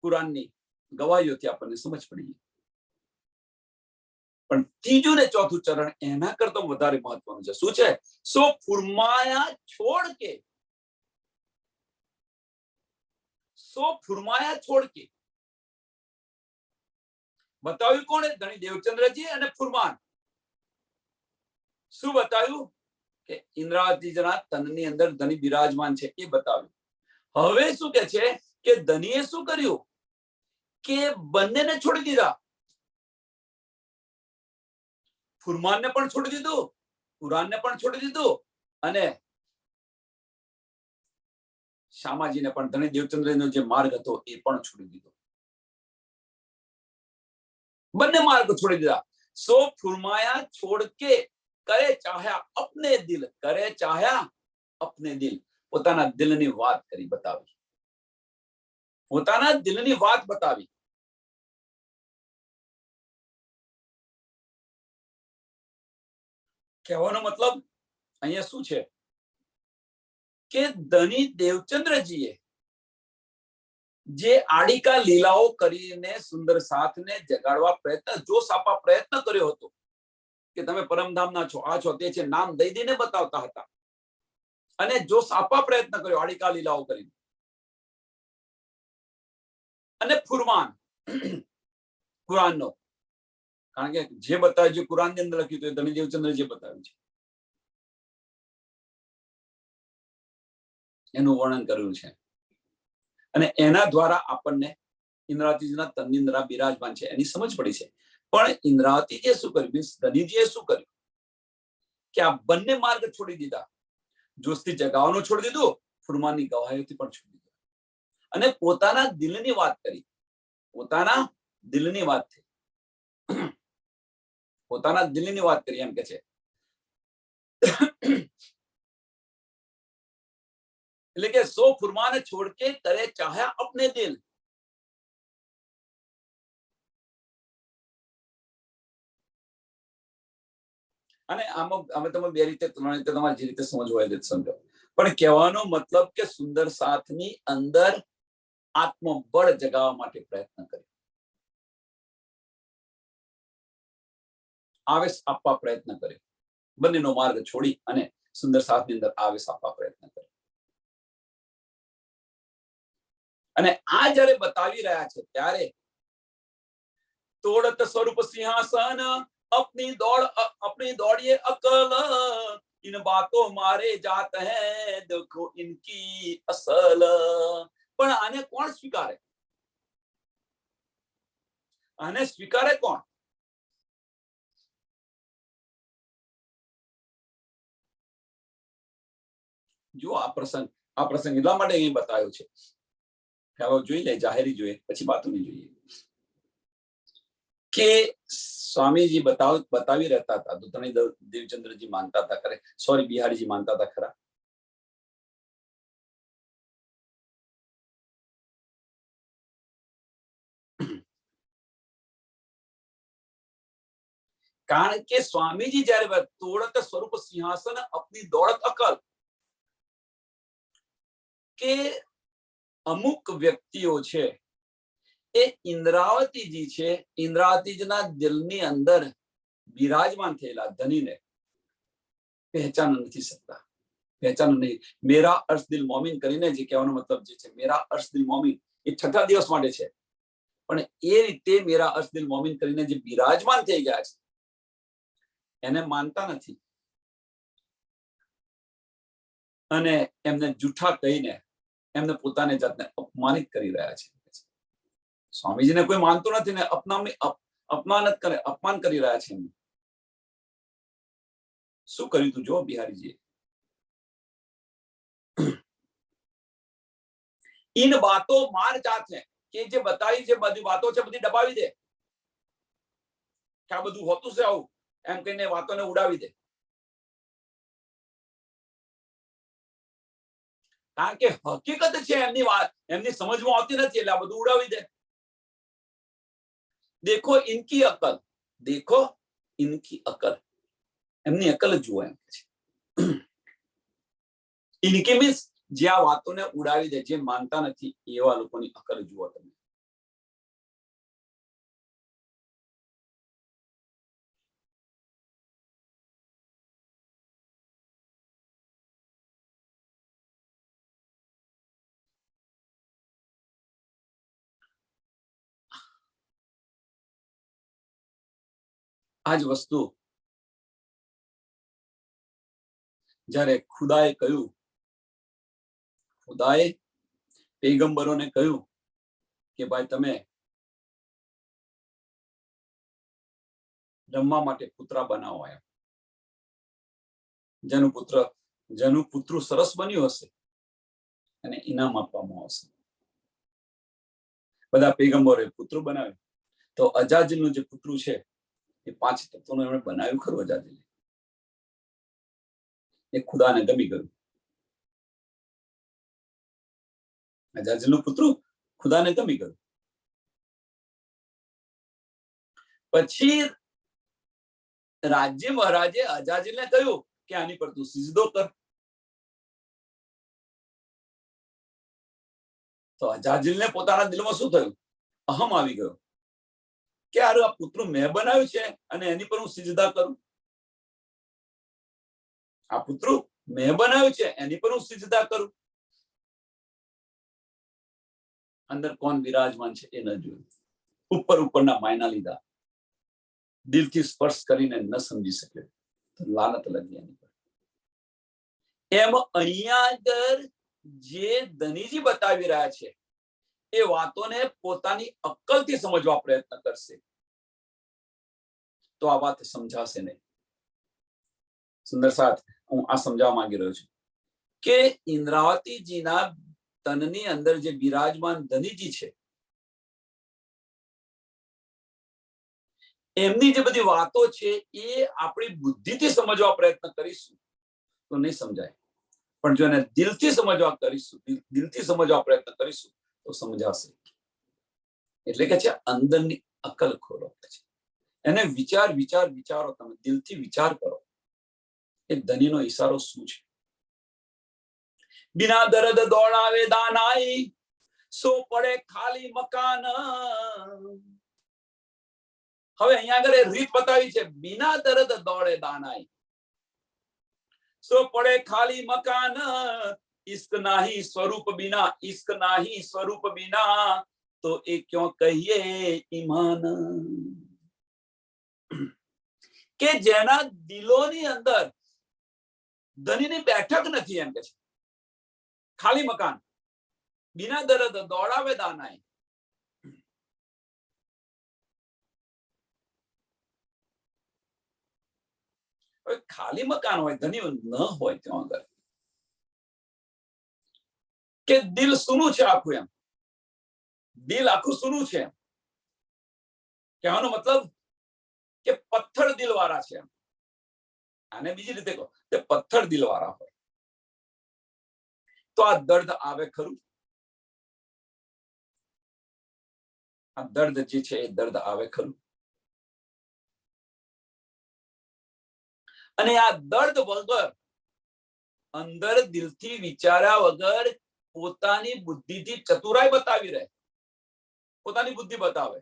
કુરાનની ગવાહીઓથી આપણને સમજ પડી. પણ ત્રીજું ને ચોથું ચરણ એના કરતા વધારે મહત્વનું છે. શું છે? સો ફુરમાયા છોડ કે, સો ફુરમાયા છોડ કે બતાવ્યું કોણે? ધણી દેવચંદ્રજી અને ફુરમાન. શું બતાવ્યું? કે ઇન્દ્રાતીજના તનની અંદર ધની બિરાજમાન છે એ બતાવ્યું. હવે શું કે છે કે ધનીએ શું કર્યું કે બંનેને છોડી દીધા. ફુરમાનને પણ છોડી દીધું, પુરાણને પણ છોડી દીધું અને શામાજીને પણ ધણી દેવચંદ્રનો જે માર્ગ હતો એ પણ છોડી દીધો. બંને માર્ગ છોડી દીધા. સો ફુરમાયા છોડ કે કરે ચાહ્યા અપને દિલ, કરે ચાહ્યા અપને દિલ. પોતાના દિલની વાત કરી બતાવી, પોતાના દિલની વાત બતાવી. કહેવાનો મતલબ અહીંયા શું છે કે ધની દેવચંદ્રજીએ જે આડિકા લીલાઓ કરીને સુંદર સાથને જગાડવા પ્રયત્ન, જોશ આપવા પ્રયત્ન કર્યો હતો કે તમે પરમધામના છો, આ છો, તે છે, નામ દઈ દઈને બતાવતા હતા અને જોશ આપવા પ્રયત્ન કર્યો આડિકા લીલાઓ કરીને. અને ફુરમાન કુરાનનો, કારણ કે જે બતાવ્યું, જે કુરાનની અંદર લખ્યું હતું ધની દેવચંદ્ર જે બતાવ્યું છે એનું વર્ણન કર્યું છે અને એના દ્વારા આપણને ઇન્દ્રાતીજીના તનની અંદર બિરાજમાન છે એની સમજ પડી છે. પણ ઇન્દ્રાતીજીએ શું કર્યું, મીન્સ ધનીજીએ શું કર્યું કે આ બંને માર્ગ છોડી દીધા. જોશથી જગાવવાનું છોડી દીધું, ફુરમાનની ગવાહીઓથી પણ છોડી દીધું અને પોતાના દિલની વાત કરી. પોતાના દિલની વાત થઈ, પોતાના દિલની વાત કરી એમ કે છે. એટલે કે સો ફુરમાને છોડ કે કરે ચાહ્યા અપને દિલ. અને આમાં અમે તમે બે રીતે, ત્રણ રીતે, તમારે જે રીતે સમજ હોય તે સમજો. પણ કહેવાનો મતલબ કે સુંદર સાથની અંદર આત્મબળ જગાવવા માટે પ્રયત્ન કર્યો, આવેશ આપવા પ્રયત્ન કર્યો, બંનેનો માર્ગ છોડી અને સુંદર સાથની અંદર આવેશ આપવા પ્રયત્ન કર્યો. અને આ જયારે બતાવી રહ્યા છે ત્યારે તોડત સ્વરૂપ સિંહાસન अपनी दौड़िए अकल, इन बातों मारे जात हैं देखो इनकी असल. પણ આને કોણ સ્વીકારે? આને સ્વીકારે કોણ? જો આ પ્રસંગ એટલા માટે અહીં બતાવ્યો છે કે હવે જોઈ લે, જાહેરી જોઈએ પછી વાતો નહીં જોઈએ. કે સ્વામીજી બતાવી રહેતા હતા તો ધણી દેવચંદ્રજી માનતા હતા ખરે, સોરી બિહારીજી માનતા હતા ખરા. કારણ કે સ્વામીજી જયારે તોડત સ્વરૂપ સિંહાસન અપની દોડત અકલ, કે અમુક વ્યક્તિઓ છે એ ઇન્દ્રાવતીજી છે, ઇન્દ્રાવતીજીના દિલની અંદર બિરાજમાન થયેલા ધનીને પહેચાન નથી શકતા, પહેચાન નહીં. મેરા અર્શ દિલ મોમિન કરીને જે કહેવાનો મતલબ જે છે, મેરા અર્શ દિલ મોમિન એ 6 દિવસ માટે છે, પણ એ રીતે મેરા અર્શ દિલ મોમિન કરીને જે બિરાજમાન થઈ ગયા છે એને માનતા નથી અને એમને જૂઠા કહીને એમને પોતાને જાતને અપમાનિત કરી રહ્યા છે. સ્વામીજીને કોઈ માનતું નથી ને અપમાન કરી રહ્યા છે. એમને શું કર્યું તું જો બિહારીજીએ? इन बातों मार जात है કે જે બતાવી, જે બધી વાતો છે બધી દબાવી દે કે આ બધું હોતું છે આવું એમ કહીને વાતોને ઉડાવી દે. કારણ કે હકીકત છે એમની વાત એમની સમજમાં આવતી નથી એટલે આ બધું ઉડાવી દે. દેખો ઇનકી અકલ, દેખો ઇનકી અકલ, એમની અકલ જુઓ એમ છે. ઇનકી મીન્સ જે આ વાતોને ઉડાવી દે, જે માનતા નથી એવા લોકોની અકલ જુઓ તમે. આ જ વસ્તુ જ્યારે ખુદાએ પૈગંબરોને કહ્યું કે ભાઈ તમે રમવા માટે પુતળા બનાવો, એમ જેનું પુતળું સરસ બન્યું હશે અને ઇનામ આપવામાં આવશે. બધા પૈગંબરોએ પુતળું બનાવ્યું. તો અજાજીલનું જે પુતળું છે એ 5 તત્વોનું એમણે બનાવ્યું ખરું. અજાજીલ એ ખુદાને ગમી ગયું. અજાજીલનું પુતળું ખુદાને ગમી ગયું. પછી રાજ્ય મહારાજે અજાજીલને કહ્યું કે આની પર તું સિજદો કર. તો અજાજીલને પોતાના દિલમાં શું થયું? અહમ આવી ગયો કે આ પુતળું મેં બનાવ્યું છે અને એની પર હું સિજદા કરું. આ પુતળું મેં બનાવ્યું છે, એની પર હું સિજદા કરું. અંદર કોણ વિરાજમાન છે એ ન જોયું. ઉપરના માયના લીધા, દિલથી સ્પર્શ કરીને ન સમજી શક્યો, તો લાનત લાગી એની પર. એમ અહીંયા આગળ જે ધનીજી બતાવી રહ્યા છે એ વાતોને પોતાની અક્કલથી સમજવા પ્રયત્ન કરશે તો આ વાત સમજાશે નહીં. સુંદર સાથ, હું આ સમજાવવા માંગી રહ્યો છું કે ઇન્દ્રાવતીજીના તનની અંદર જે બિરાજમાન ધનીજી છે એમની જે બધી વાતો છે એ આપણી બુદ્ધિથી સમજવા પ્રયત્ન કરીશું તો નહીં સમજાય, પણ જો એને દિલથી સમજવા પ્રયત્ન કરીશું તો સમજાશે. એટલે કે છે અંદરની અકલ ખોલો છે. એને વિચારો, તમે દિલથી વિચાર કરો એ ધનીનો ઈશારો શું છે. બિના દર્દ દોડાવે દાનાઈ, સો પડે ખાલી મકાન. હવે અહીંયા આગળ રીત બતાવી છે, બિના દર્દ દોડે દાનાઈ, સો પડે ખાલી મકાન. ઇશ્ક નાહી સ્વરૂપ બિના, તો એ ક્यों કહીએ ઈમાન. કે જેના દિલોની અંદર ધનીની બેઠક નથી, એમ કે છે ખાલી મકાન. બિના દર્દ દોડાવે દાનાઈ. ખાલી મકાન હોય, ધની ન હોય ત્યાં આગળ, કે દિલ સૂનું છે આખું, એમ દિલ આખું સૂનું છે. કહેવાનો મતલબ કે પથ્થર દિલ વાળા છે. આને બીજી રીતે કહો, તે પથ્થર દિલ વાળા હોય તો આ દર્દ આવે ખરું? આ દર્દ જે છે એ દર્દ આવે ખરું? અને આ દર્દ વગર, અંદર દિલથી વિચાર્યા વગર પોતાની બુદ્ધિથી ચતુરાઈ બતાવી રહે, પોતાની બુદ્ધિ બતાવે.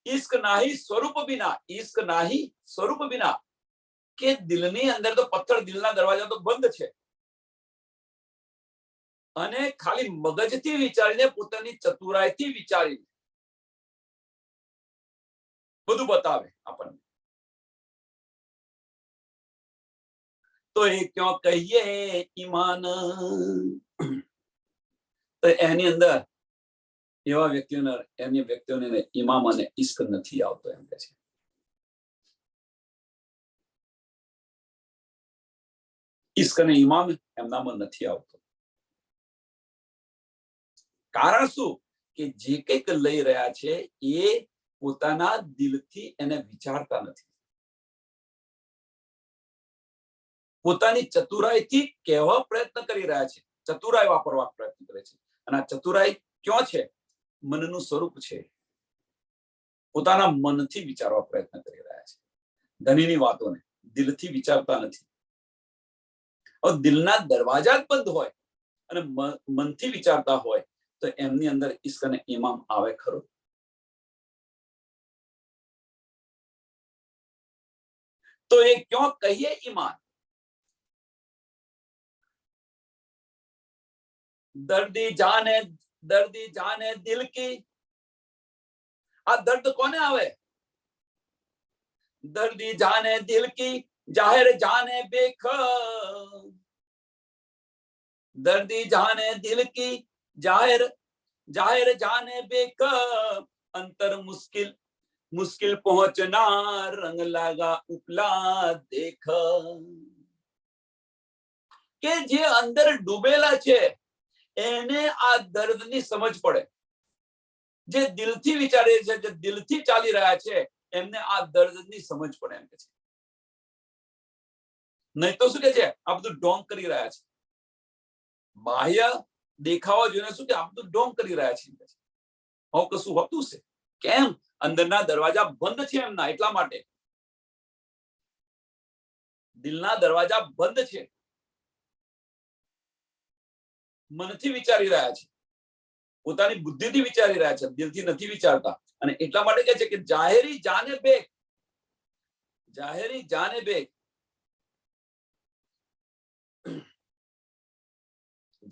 ઇશ્ક નાહી સ્વરૂપ બિના, કે દિલની અંદર તો પથ્થર, દિલના દરવાજા તો બંધ છે, અને ખાલી મગજથી વિચારીને, પોતાની ચતુરાઈથી વિચારીને બધું બતાવે આપણને. તો એ ક્यों કહીએ ઈમાન. તો એની અંદર એવા વ્યક્તિઓને ઇમામ અને ઇશ્ક નથી આવતો, એમ કે છે. ઇશ્ક અને ઇમામ એમનામાં નથી આવતો. કારણ શું? કે જે કંઈક લઈ રહ્યા છે એ પોતાના દિલથી એને વિચારતા નથી, પોતાની ચતુરાઈથી કહેવા પ્રયત્ન કરી રહ્યા છે, ચતુરાઈ વાપરવા પ્રયત્ન કરે છે. અને આ ચતુરાઈ ક્યાં છે? મનનું સ્વરૂપ છે. પોતાના મનથી વિચારવા પ્રયત્ન કરી રહ્યા છે. ધનીની વાતોને દિલથી વિચારતા નથી. હવે દિલના દરવાજા જ બંધ હોય અને મનથી વિચારતા હોય તો એમની અંદર ઇશ્ક અને ઇમામ આવે ખરો? તો એ ક્यों કહીએ ઈમાન. દર્દી જાને દિલ કી. આ દર્દ કોને આવે? દર્દી જાને દિલ કી, जाहिर जाने बेख, दर्दी जाने दिल की, जाहिर जाहिर जाने बेख, अंतर मुश्किल मुश्किल पहुंचना, रंग लागा उपला देख। કે જે અંદર ડૂબેલા છે એને આ દર્દની સમજ પડે, જે દિલથી વિચારે છે, જે દિલથી ચાલી રહ્યા છે એમને આ દર્દની સમજ પડે એમ કે છે. નહીં તો શું કે છે, આ બધું ઢોંગ કરી રહ્યા છે, બાહ્ય દેખાવા જોઈને શું કે આ બધું ઢોંગ કરી રહ્યા છે. આવું કશું હોતું છે? કેમ? અંદરના દરવાજા બંધ છે એમના, એટલા માટે. દિલના દરવાજા બંધ છે, મનથી વિચારી રહ્યા છે, પોતાની બુદ્ધિથી વિચારી રહ્યા છે, દિલથી નથી વિચારતા. અને એટલા માટે કહે છે કે જાહેરી જાને બેક, જાહેરી જાને બેક.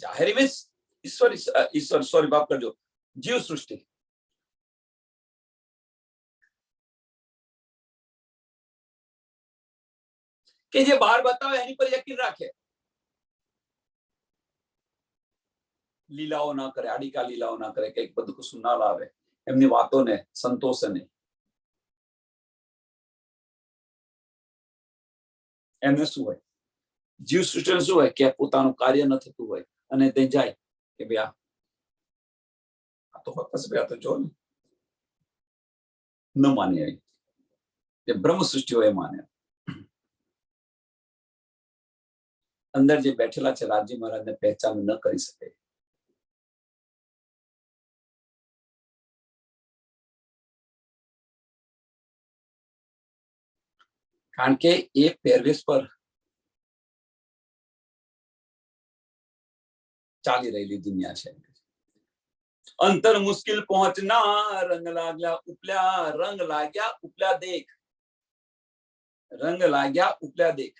જાહેરી મીન્સ ઈશ્વર, ઈશ્વર સોરી માફ કરજો, જીવ સૃષ્ટિ. કે જે બહાર બતાવે એની પર યકીન રાખે, લીલાઓ ના કરે, આડીકા લીલાઓ ના કરે, કઈક બધું કશું ના લાવે, એમની વાતોને સંતોષે નહીં. એમને શું હોય, જીવ સૃષ્ટિ શું હોય કે પોતાનું કાર્ય ન થતું હોય અને તે જાય કે ભાઈ આ તો હકસ ભાઈ, આ તો જો ન માની, એ બ્રહ્મ સૃષ્ટિ હોય એ માને. અંદર જે બેઠેલા છે રાજી મહારાજને પહેચાન ન કરી શકે, કારણ કે એ પહેરવેશ પર ચાલી રહેલી દુનિયા છે. અંતર મુશ્किल પહોંચના, રંગ લાગ્યા ઉપલ્યા, રંગ લાગ્યા ઉપલ્યા દેખ, રંગ લાગ્યા ઉપલ્યા દેખ.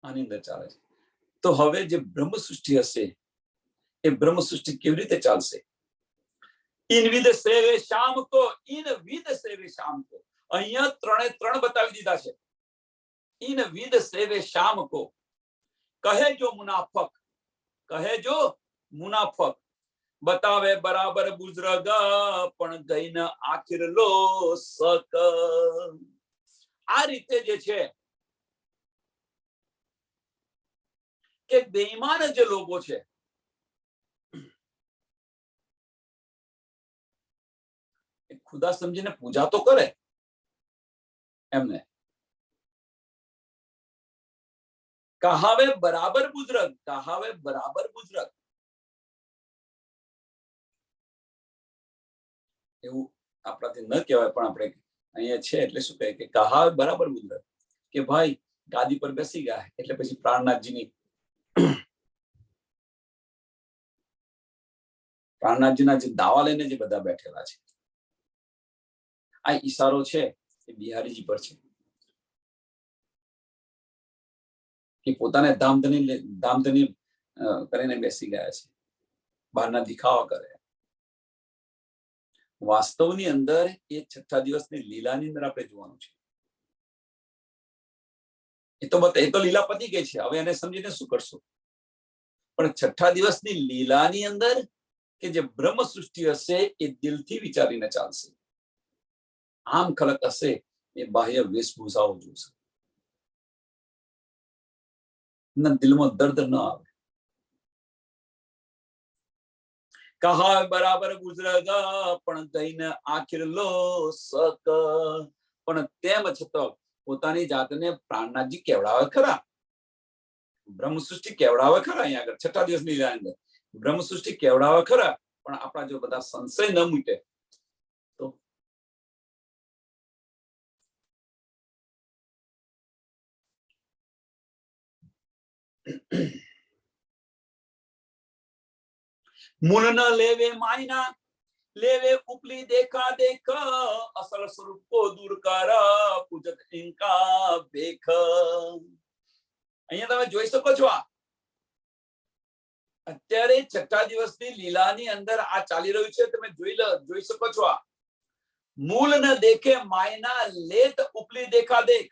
આની અંદર ચાલે છે. તો હવે જે બ્રહ્મ સૃષ્ટિ હશે એ બ્રહ્મ સૃષ્ટિ કેવી રીતે ચાલશે? ઇનવિદ સેવે શામ કો, ઇનવિદ સેવે શામ કો. અહીંયા ત્રણે ત્રણ બતાવી દીધા છે. ઇનવિદ સેવે શામ કો, કહે જો મુનાફક, કહે જો મુનાફક, બતાવે બરાબર બુઝરગ, પણ ગઈ ન આખિર લો સક. આ રીતે જે છે કે બેઈમાન જે લોકો છે એ ખુદા સમજીને પૂજા તો કરે એમને, કહાવે બરાબર બુઝરગ, કહાવે બરાબર બુઝરગ. એવું આપણાથી ન કહેવાય પણ આપણે અહીંયા છે એટલે શું કહે કે કહાવે બરાબર બુઝરગ, કે ભાઈ ગાદી પર બેસી ગયા એટલે પછી પ્રાણનાથજીની, પ્રાણનાથજીના જે દાવા લઈને જે બધા બેઠેલા છે, આ ઈશારો છે એ બિહારીજી પર છે કે પોતાને ધામધની કરીને બેસી ગયા છે, બહારના દિખાવા કરે. વાસ્તવની અંદર એ છઠ્ઠા દિવસની લીલાની અંદર આપણે જોવાનું છે. એ તો લીલા પતી ગઈ છે, હવે એને સમજીને શું કરશું? પણ છઠ્ઠા દિવસની લીલાની અંદર કે જે બ્રહ્મ સૃષ્ટિ હશે એ દિલથી વિચારીને ચાલશે. આમ ખલક હશે એ બાહ્ય વેશભૂષાઓ જોશે, દિલમાં દર્દ ન આવે. કહા બરાબર ગુજરગ, પણ ગઈને આખિર લો સક. પણ તેમ છતાં પોતાની જાતને પ્રાણનાથજી કેવડાવે ખરા, બ્રહ્મ સૃષ્ટિ કેવડાવે ખરા. અહીંયા આગળ છઠ્ઠા દિવસની અંદર બ્રહ્મ સૃષ્ટિ કેવડાવે ખરા, પણ આપણા જો બધા સંશય ન મૂકે તો મુન ન લેવે માયના, લેવે ઉપલી દેખા દેખ, અસલ સ્વરૂપ કો દૂર કર, પૂજત ઇનકા બેખ. અહીંયા તમે જોઈ શકો છો, આ અત્યારે છઠ્ઠા દિવસની લીલાની અંદર આ ચાલી રહ્યું છે. તમે જોઈ શકો છો. આ मूल न देखे मायना लेत उपली देखा देख।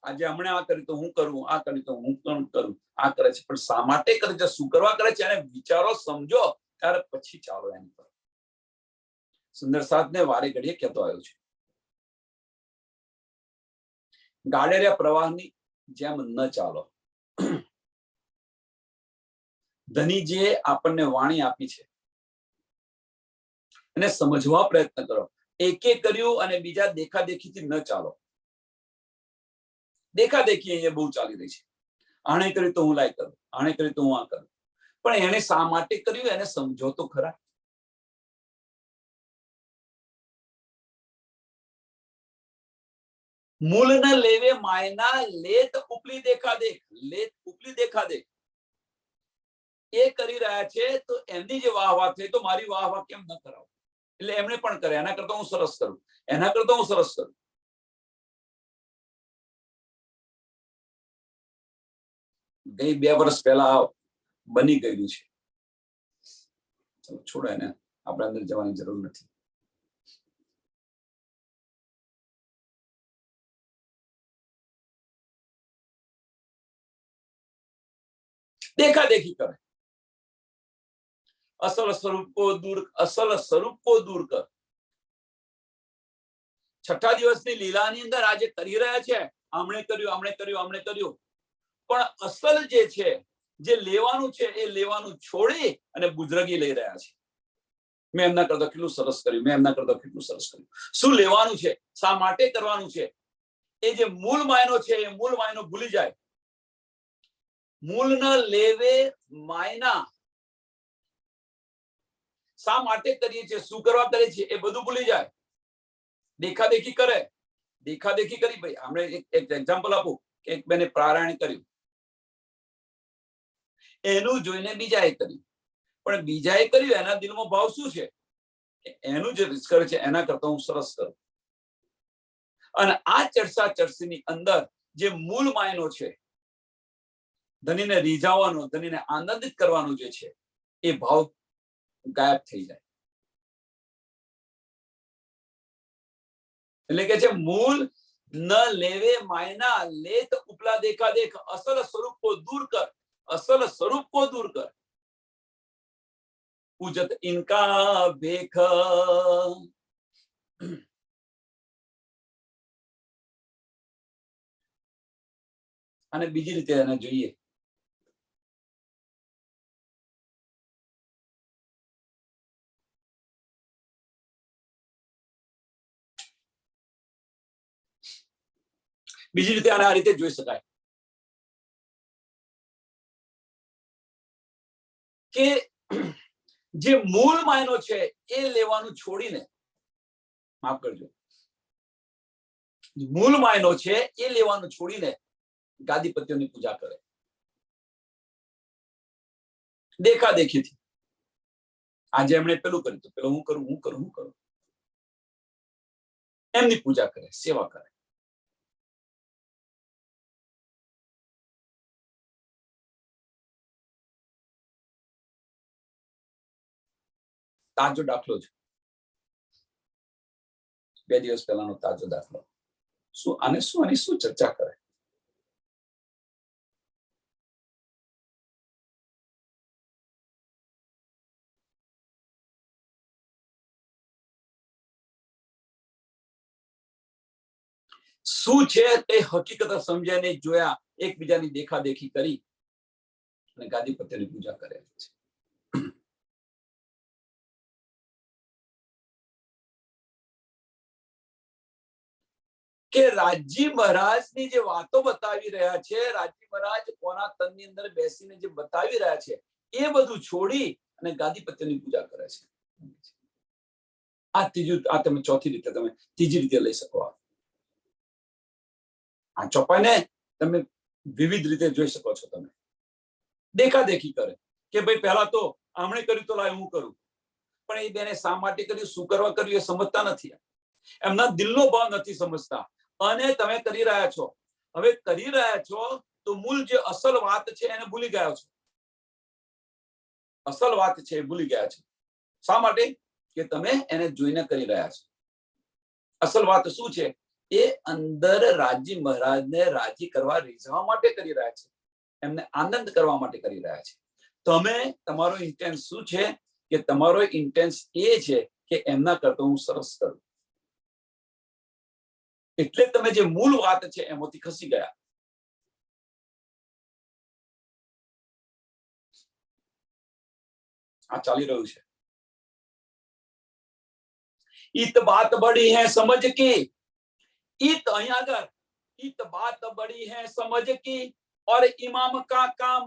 આજે હમણાં આ કર્યું તો હું કરું, આ કર્યું તો હું કરું, આ કરે છે, પણ શા માટે કરે છે, શું કરવા કરે છે, અને વિચારો સમજો ત્યારે પછી ચાલો એની પર. સુંદર સાધને વારે ઘડીએ કહેતો આવ્યો છે, ગાડેરિયા પ્રવાહની જેમ ન ચાલો. ધનીજીએ આપણને વાણી આપી છે અને સમજવા પ્રયત્ન કરો. એકે કર્યું અને બીજા દેખાદેખીથી ન ચાલો. દેખાદેખી અહીંયા બહુ ચાલી રહી છે. આણે કર્યું તો હું લાય કરું, આણે કર્યું તો હું આ કરું, પણ એને શા માટે કર્યું એને સમજો તો ખરા. મૂળ ન લેવે માયના લેત ઉપલી દેખા દેખ. લેત ઉપલી દેખા દેખ. એ કરી રહ્યા છે તો એમની જે વાહ વાહ થઈ તો મારી વાહ વાહ કેમ ન કરાવું, એટલે એમણે પણ કરે, એના કરતા હું સરસ કરું, એના કરતા હું સરસ કરું. ગઈ 2 વર્ષ પહેલા બની ગયેલું છે. છોડો એને, આપણે અંદર જવાની જરૂર નથી. દેખાદેખી કરે. અસલ સ્વરૂપ કો દૂર કર. 6ઠા દિવસની લીલાની અંદર આજે કરી રહ્યા છે, આમણે કર્યું, પણ અસલ જે છે, જે લેવાનું છે એ લેવાનું છોડી અને બુજરગી લઈ રહ્યા છે. મેં એમના કરતા કેટલું સરસ કર્યું, મેં એમના કરતા કેટલું સરસ કર્યું. શું લેવાનું છે, શા માટે કરવાનું છે, એ જે મૂળ માયનો છે એ મૂળ માયનો ભૂલી જાય. મૂળ ન લેવે માયના, શા માટે કરીએ છીએ, શું કરવા કરીએ છીએ એ બધું ભૂલી જાય. દેખાદેખી કરે. દેખાદેખી કરી. ભાઈ આપણે એક એક્ઝામ્પલ આપું કે એક બેને પ્રારાયણ કર્યું, એનું જોઈને બીજાએ કર્યું, પણ બીજાએ કર્યું એના દિલમાં ભાવ શું છે, એનું જે રીસ કરે છે એના કરતા હું સરસ કરું. અને આ ચર્ચા ચર્ચીની અંદર જે મૂળ માયનો છે, ધનીને રીઝાવવાનો, ધનીને આનંદિત કરવાનું જે છે, એ ભાવ ગાયબ થઈ જાય. એટલે કે છે મૂળ ન લેવે માયના લેત ઉપલા દેખા દેખ. અસલ સ્વરૂપ કો દૂર કર, અસલ સ્વરૂપ કો દૂર કર. પૂજત ઇનકા ભેખ. અને બીજી રીતે એને જોઈએ. બીજી રીતે આને આ રીતે જોઈ શકાય કે જે મૂળ માયનો છે એ લેવાનું છોડીને, માફ કરજો, મૂળ માયનો છે એ લેવાનું છોડીને ગાદીપતિઓની પૂજા કરે. દેખાદેખીથી. આજે એમણે પેલું કર્યું તો પેલું હું કરું, એમની પૂજા કરે, સેવા કરે. તાજો દાખલો છે, 2 દિવસ પહેલાનો તાજો દાખલો. આની શું ચર્ચા કરે. શું છે તે હકીકત સમજ્યા નહીં, જોયા, એકબીજાની દેખાદેખી કરી અને ગાદીપતિની પૂજા કરે છે. કે રાજી મહારાજની જે વાતો બતાવી રહ્યા છે, રાજી મહારાજ કોના તનની અંદર બેસીને જે બતાવી રહ્યા છે એ બધું છોડી અને ગાદીપતિની પૂજા કરે છે. આ તમે ચોથી રીતે, તમે ત્રીજી રીતે લઈ શકો. આ ચોપાઈને તમે વિવિધ રીતે જોઈ શકો છો. તમે દેખાદેખી કરે કે ભાઈ પહેલા તો આમણે કર્યું તો લાય હું કરું, પણ એ બેને શા માટે કર્યું, શું કરવા કર્યું એ સમજતા નથી. એમના દિલનો ભાવ નથી સમજતા. અને તમે કરી રહ્યા છો, હવે કરી રહ્યા છો તો મૂળ જે અસલ વાત છે એને ભૂલી ગયા છો. અસલ વાત છે એ ભૂલી ગયા છે. શા માટે? કે તમે એને જોઈને કરી રહ્યા છો. અસલ વાત શું છે? એ અંદર રાજી મહારાજને રાજી કરવા, રીઝવવા માટે કરી રહ્યા છે, એમને આનંદ કરવા માટે કરી રહ્યા છે. તમે તમારો ઇન્ટેન્સ શું છે? કે તમારો ઇન્ટેન્સ એ છે કે એમના કરતા હું સરસ કરું. એટલે તમે જે મૂળ વાત છે એમાંથી ખસી ગયા. આ ચાલી રહ્યું છે. इत बात बड़ी है समझ की, इत અહીંયા આગળ इत बात बड़ी है समझ की और इमाम का काम.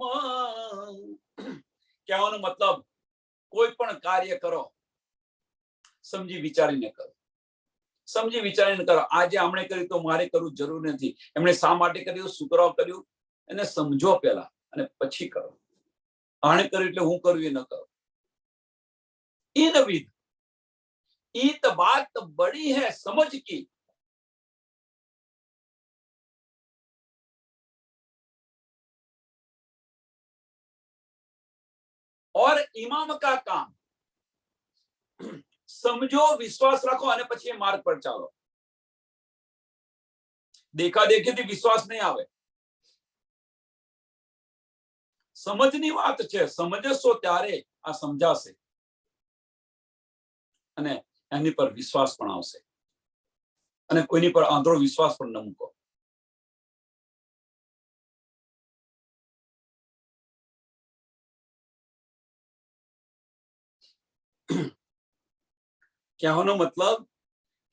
કહેવાનો મતલબ કોઈ પણ કાર્ય કરો સમજી વિચારીને કરો, સમજી વિચારીને કરો. આજે આમણે કર્યું તો મારે કરવું જરૂર નથી. એમણે શા માટે કર્યું, શું કરવા કર્યું, એને સમજો પહેલા અને પછી કરો. આણે કર્યું એટલે હું કરું એ ન કરો. इन विध इत बात बड़ी है समझ की, और इमाम का काम. समझो, विश्वास रखो અને પછી માર્ગ પર ચાલો. દેખા દેખીથી વિશ્વાસ નહીં આવે. સમજની વાત છે. સમજશો ત્યારે આ સમજાશે અને એની પર વિશ્વાસ પણ આવશે. અને કોઈની પર આંધળો વિશ્વાસ પણ ન મૂકો. કહેવાનો મતલબ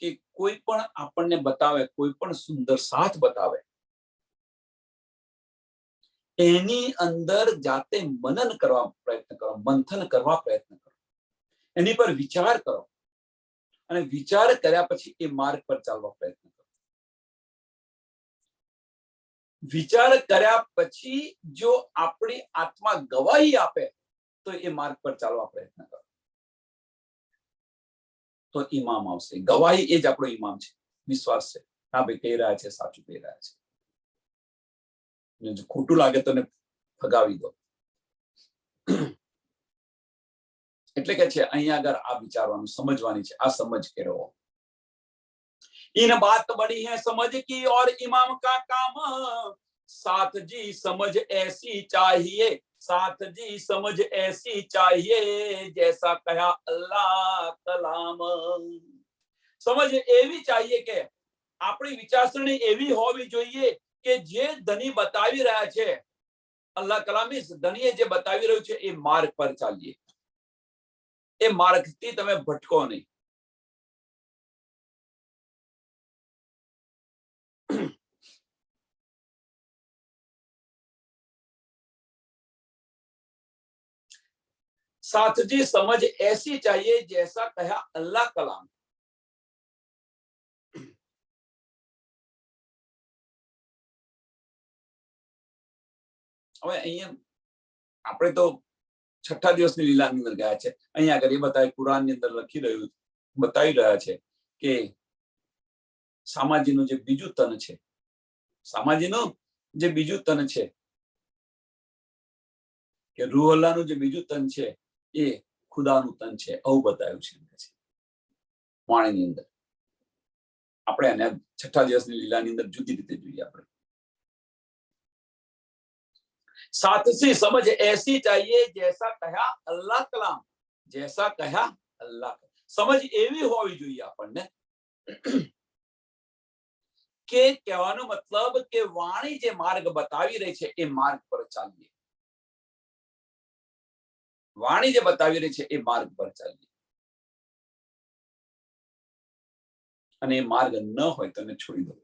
કે કોઈ પણ આપણને બતાવે, કોઈ પણ સુંદર સાથ બતાવે, એની અંદર જાતે મનન કરવા પ્રયત્ન કરો, મંથન કરવા પ્રયત્ન કરો, એની પર વિચાર કરો અને વિચાર કર્યા પછી એ માર્ગ પર ચાલવા પ્રયત્ન કરો. વિચાર કર્યા પછી જો આપણી આત્મા ગવાહી આપે તો એ માર્ગ પર ચાલવા પ્રયત્ન કરો. તો ઇમામ આવશે. ગવાહી એ જ આપણો ઇમામ છે, વિશ્વાસ છે. હા ભાઈ કહી રહ્યા છે, સાચું કહી રહ્યા છે. જો ખોટું લાગે તો ફગાવી દો. એટલે કે છે અહીંયા આગળ આ વિચારવાનું, સમજવાની છે. આ સમજ કેળવો. इन बात बड़ी है समझ की और इमाम का काम, साथ जी समझ ऐसी चाहिए, साथ जी समझ ऐसी चाहिए जैसा कहा अल्लाह कलाम. समझ એવી चाहिए કે આપણી વિચારસરણી એવી હોવી જોઈએ કે જે ધની બતાવી રહ્યા છે, અલ્લાહ કલામી ધનીએ જે બતાવી રહ્યું છે એ માર્ગ પર ચાલીએ. એ માર્ગથી તમે ભટકો નહીં. साथ जी समझ ऐसी चाहिए जैसा कहा अल्लाह कलाम. હવે અહીંયા આપણે તો છઠ્ઠા દિવસની લીલાની અંદર ગયા છે. અહીંયા આગળ એ બતાવી, કુરાનની અંદર લખી રહ્યું, બતાવી રહ્યા છે કે સામાજીનું જે બીજું તન છે, સામાજીનું જે બીજું તન છે, કે રૂહ અલ્લાહનું જે બીજું તન છે એ ખુદાનું તન છે. આવું બતાવ્યું છે વાણીની અંદર. આપણે એને છઠ્ઠા દિવસની લીલાની અંદર જુદી રીતે જોઈએ. આપણે साथ से समझ ऐसी चाहिए जैसा कहा अल्लाह कलाम, जैसा कहा अल्लाह. समझ એવી હોવી જોઈએ આપણને કે કહેવાનો મતલબ કે વાણી જે માર્ગ બતાવી રહી છે એ માર્ગ પર ચાલીએ. વાણી જે બતાવી રહી છે એ માર્ગ પર ચાલીએ. અને એ માર્ગ ન હોય તો એને છોડી દો.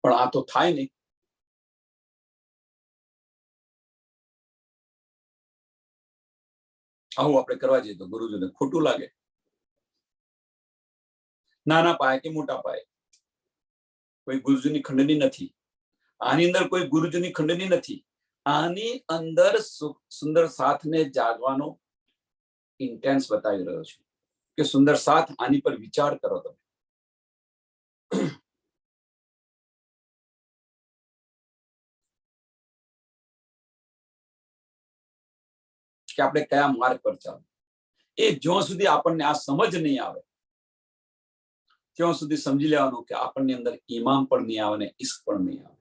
પણ આ તો થાય નહીં. આવું આપણે કરવા જઈએ તો ગુરુજીને ખોટું લાગે. નાના પાયે કે મોટા પાયે કોઈ ગુરુજીની ખંડની નથી. આની અંદર કોઈ ગુરુજીની ખંડની નથી. આની અંદર સુંદર સાથને જાગવાનો ઇન્ટેન્સ બતાવી રહ્યો છું કે સુંદર સાથ, આની પર વિચાર કરો તમે. કે આપણે કયા માર્ગ પર ચાલવું, એ જ્યાં સુધી આપણને આ સમજ નહીં આવે ત્યાં સુધી સમજી લેવાનું કે આપણની અંદર ઈમાન પણ નહીં આવે ને ઈશ્ક પણ નહીં આવે.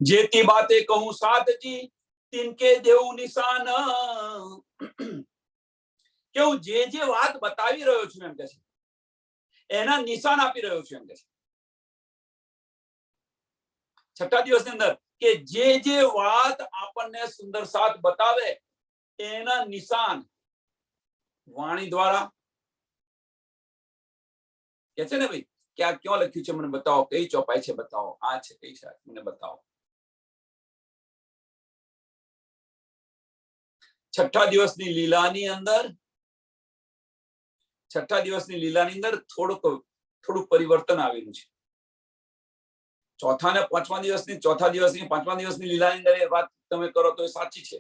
જેતી બાતે કહું સાધજી તિનકે દેવું નિશાન, કે હું જે વાત બતાવી રહ્યો છું એમ કે છે એના નિશાન આપી રહ્યો છું એમ કે છે. છઠ્ઠા દિવસની અંદર કે જે વાત આપણને સુંદર સાથ બતાવે એના નિશાન વાણી દ્વારા કે છે ને ભાઈ કે આ ક્યાં લખ્યું છે મને બતાવો, કઈ ચોપાઈ છે બતાવો, આ છે કઈ છે મને બતાવો. છઠ્ઠા દિવસની લીલાની અંદર થોડું પરિવર્તન આવેલું છે. ચોથા દિવસની પાંચમા દિવસની લીલાની અંદર એ વાત તમે કરો તો એ સાચી છે,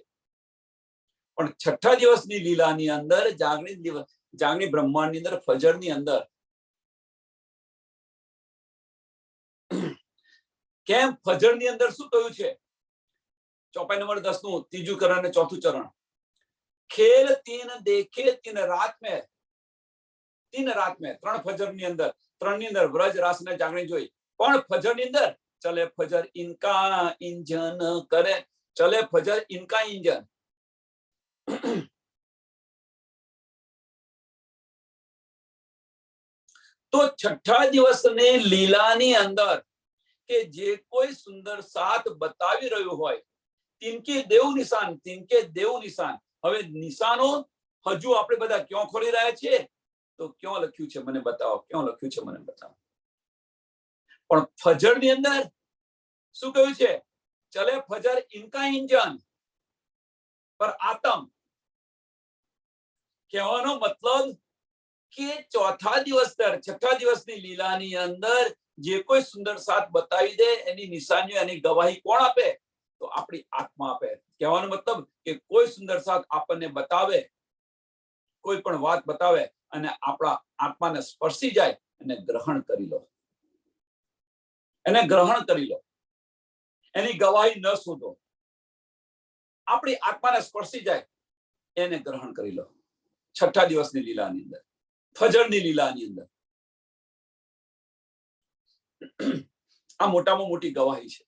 પણ છઠ્ઠા દિવસની લીલાની અંદર જાગણી બ્રહ્માંડની અંદર ફજરની અંદર કેમ ફજરની અંદર શું કહ્યું છે? ચોપાઈ નંબર 10 નું ત્રીજું કરણ અને ચોથું ચરણ. ખેલ તીન દેખે તીન રાત મેં, ત્રણ ફજર ની અંદર, ત્રણ ની અંદર વ્રજ રાસ ને જાગણી જોઈ, પણ ફજર ની અંદર ચલે ફજર ઇનકા ઇંજન કરે, ચલે ફજર ઇનકા ઇંજન. તો છઠ્ઠા દિવસની લીલાની અંદર કે જે કોઈ સુંદર સાથ બતાવી રહ્યું હોય તિનકે દેવ નિશાન. હવે નિશાનો હજુ આપણે બધા ક્યાં ખોલી રહ્યા છીએ? તો ક્યાં લખ્યું છે મને બતાવો, ક્યાં લખ્યું છે મને બતાવો. પણ ફજર ની અંદર શું કહ્યું છે? ચલે ફજર ઇનકા ઇંજન પર આતમ. કહેવાનો મતલબ કે છઠ્ઠા દિવસની લીલાની અંદર જે કોઈ સુંદર સાથ બતાવી દે એની નિશાનીઓ, એની ગવાહી કોણ આપે? તો આપણી આત્મા આપે. કહેવાનો મતલબ કે કોઈ સુંદર સાથ આપણને બતાવે, કોઈ પણ વાત બતાવે અને આપણા આત્માને સ્પર્શી જાય, એને ગ્રહણ કરી લો, એની ગવાહી ન શોધો. આપણી આત્માને સ્પર્શી જાય એને ગ્રહણ કરી લો. છઠ્ઠા દિવસની લીલાની અંદર, ફજરની લીલાની અંદર આ મોટામાં મોટી ગવાહી છે.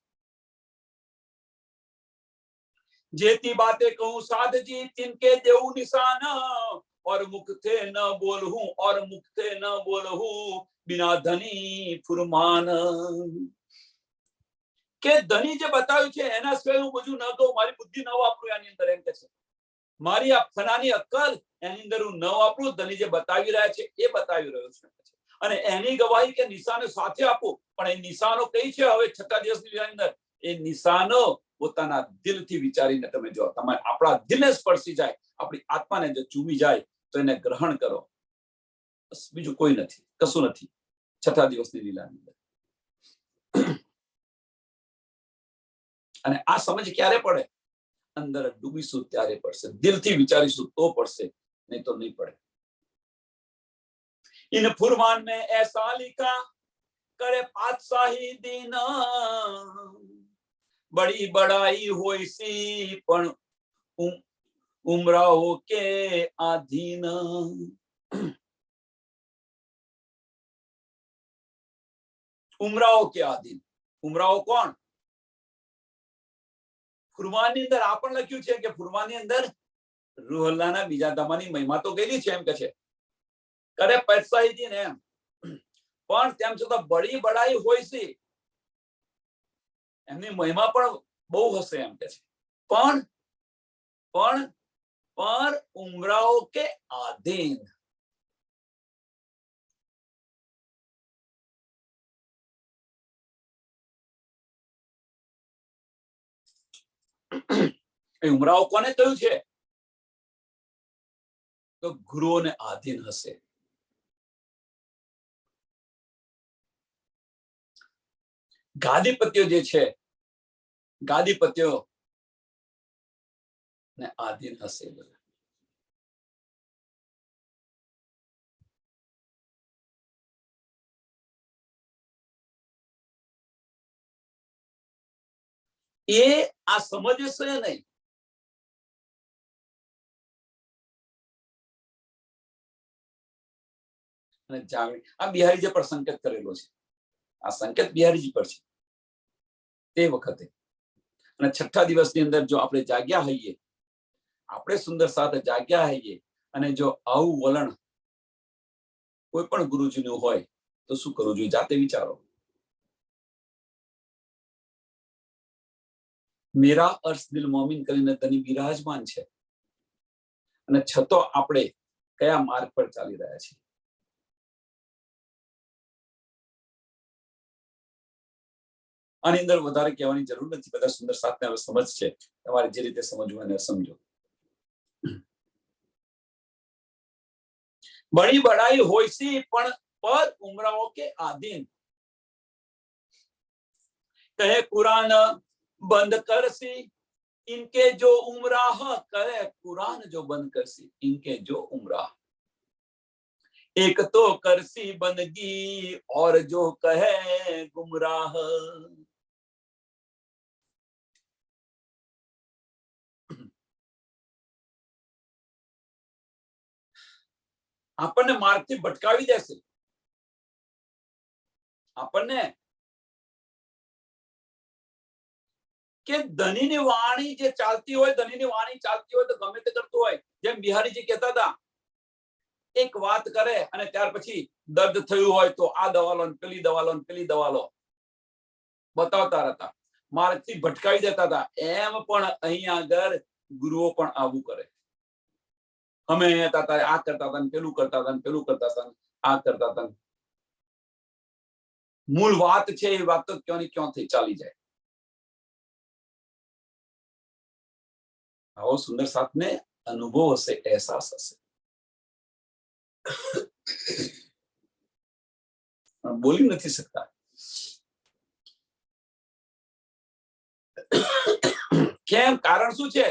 જેતી બાતે કહું સાધજી तिनके देऊ निशान, और मुख थे न बोलहूं बिना धनी फुरमान. કે ધની જે બતાવ્યું છે એના સિવાય હું બધું ન કહું, મારી બુદ્ધિ ન વાપરું એની અંદર, એમ કે છે મારી આ ફનાની અક્કલ એની અંદર હું ન વાપરું, ધની જે બતાવી રહ્યા છે એ બતાવી રહ્યો છું અને એની ગવાહી કે નિશાનો સાથે આપું. પણ એ નિશાનો કઈ છે? હવે છઠ્ઠા દિવસની લીલાની અંદર એ નિશાનો પોતાના દિલથી વિચારીને તમે જો, તમારે આપણા દિલને સ્પર્શી જાય, આપણી આત્માને જો ચૂમી જાય તો એને ગ્રહણ કરો. બસ બીજું કોઈ નથી, કશું નથી છઠ્ઠા દિવસની લીલાની અંદર. અને આ સમજ ક્યારે પડે? અંદર ડૂબીશું ત્યારે પડશે, દિલથી વિચારીશું તો પડશે, નહીં તો નહીં પડે. इन फुरमान में ऐसा लिखा करे पातशाही दिन, बड़ी बड़ाई होई सी पण उमराओ के आधीन. ઉમરાઓ કે આધીન. ઉમરાઓ કોણ? ફુરમાનની અંદર આ પણ લખ્યું છે કે ફુરમાનની અંદર રૂહ અલ્લાહના બીજા ધામાની મહિમા તો ગયેલી છે એમ કે છે, કરે પૈસાઈ ને એમ, પણ તેમ છતાં બડી બડાઈ હોય છે, એમની મહિમા પણ બહુ હશે એમ કે છે, પણ ઉમરાઓ કે આધીન. એ ઉમરાઓ કોને કહ્યું છે? તો ગુરુઓને આધીન હશે. ગાદીપત્યો જે છે, ગાદીપત્યો ને આધીન હશે. એ આ સમજશે નહીં અને જાગણી. આ બિહારીજી પર સંકેત કરેલો છે. આ સંકેત બિહારીજી પર છે તે વખતે. અને છઠ્ઠા દિવસની અંદર જો આપણે જાગ્યા હોઈએ, આપણે સુંદર સાથે જાગ્યા હોઈએ, અને જો આવું વલણ કોઈ પણ ગુરુજીનું હોય તો શું કરવું જોઈએ? જાતે વિચારો. મેરા અર્શ દિલ મોમિન કરીને તની બિરાજમાન છે, અને છતો આપણે કયા માર્ગ પર ચાલી રહ્યા છીએ? આની અંદર વધારે કહેવાની જરૂર નથી. બધા સુંદર સાથને હવે સમજ છે. તમારે જે રીતે સમજવું એને સમજો. बड़ी बड़ाई होई सी पण पर उमराओं के आधीन, कहे कुरान बंद कर सी इनके जो उमराह, कहे कुरान जो बंद कर सी इनके जो उमराह। एक तो करसी बंदगी और जो कहे गुमराह। આપણને માર્ગથી ભટકાવી દેશે. આપણને કે ધનીની વાણી જે ચાલતી હોય, ધનીની વાણી ચાલતી હોય તો ગમે તે કરતું હોય. જેમ બિહારીજી કહેતા હતા, એક વાત કરે અને ત્યાર પછી દર્દ થયું હોય તો આ દવા લો, પેલી દવા લો, પેલી દવા લો બતાવતા હતા. માર્ગથી ભટકાવી દેતા હતા. એમ પણ અહીં આગળ ગુરુઓ પણ આવું કરે. અમે હતા આ કરતા હતા, પેલું કરતા હતા, પેલું કરતા હતા, આ કરતા હતા. મૂળ વાત છે એ વાત તો ક્યાંની ક્યાંથી ચાલી જાય. આવો સુંદર સાથને અનુભવ હશે, અહેસાસ હશે. બોલી નથી શકતા. કેમ? કારણ શું છે?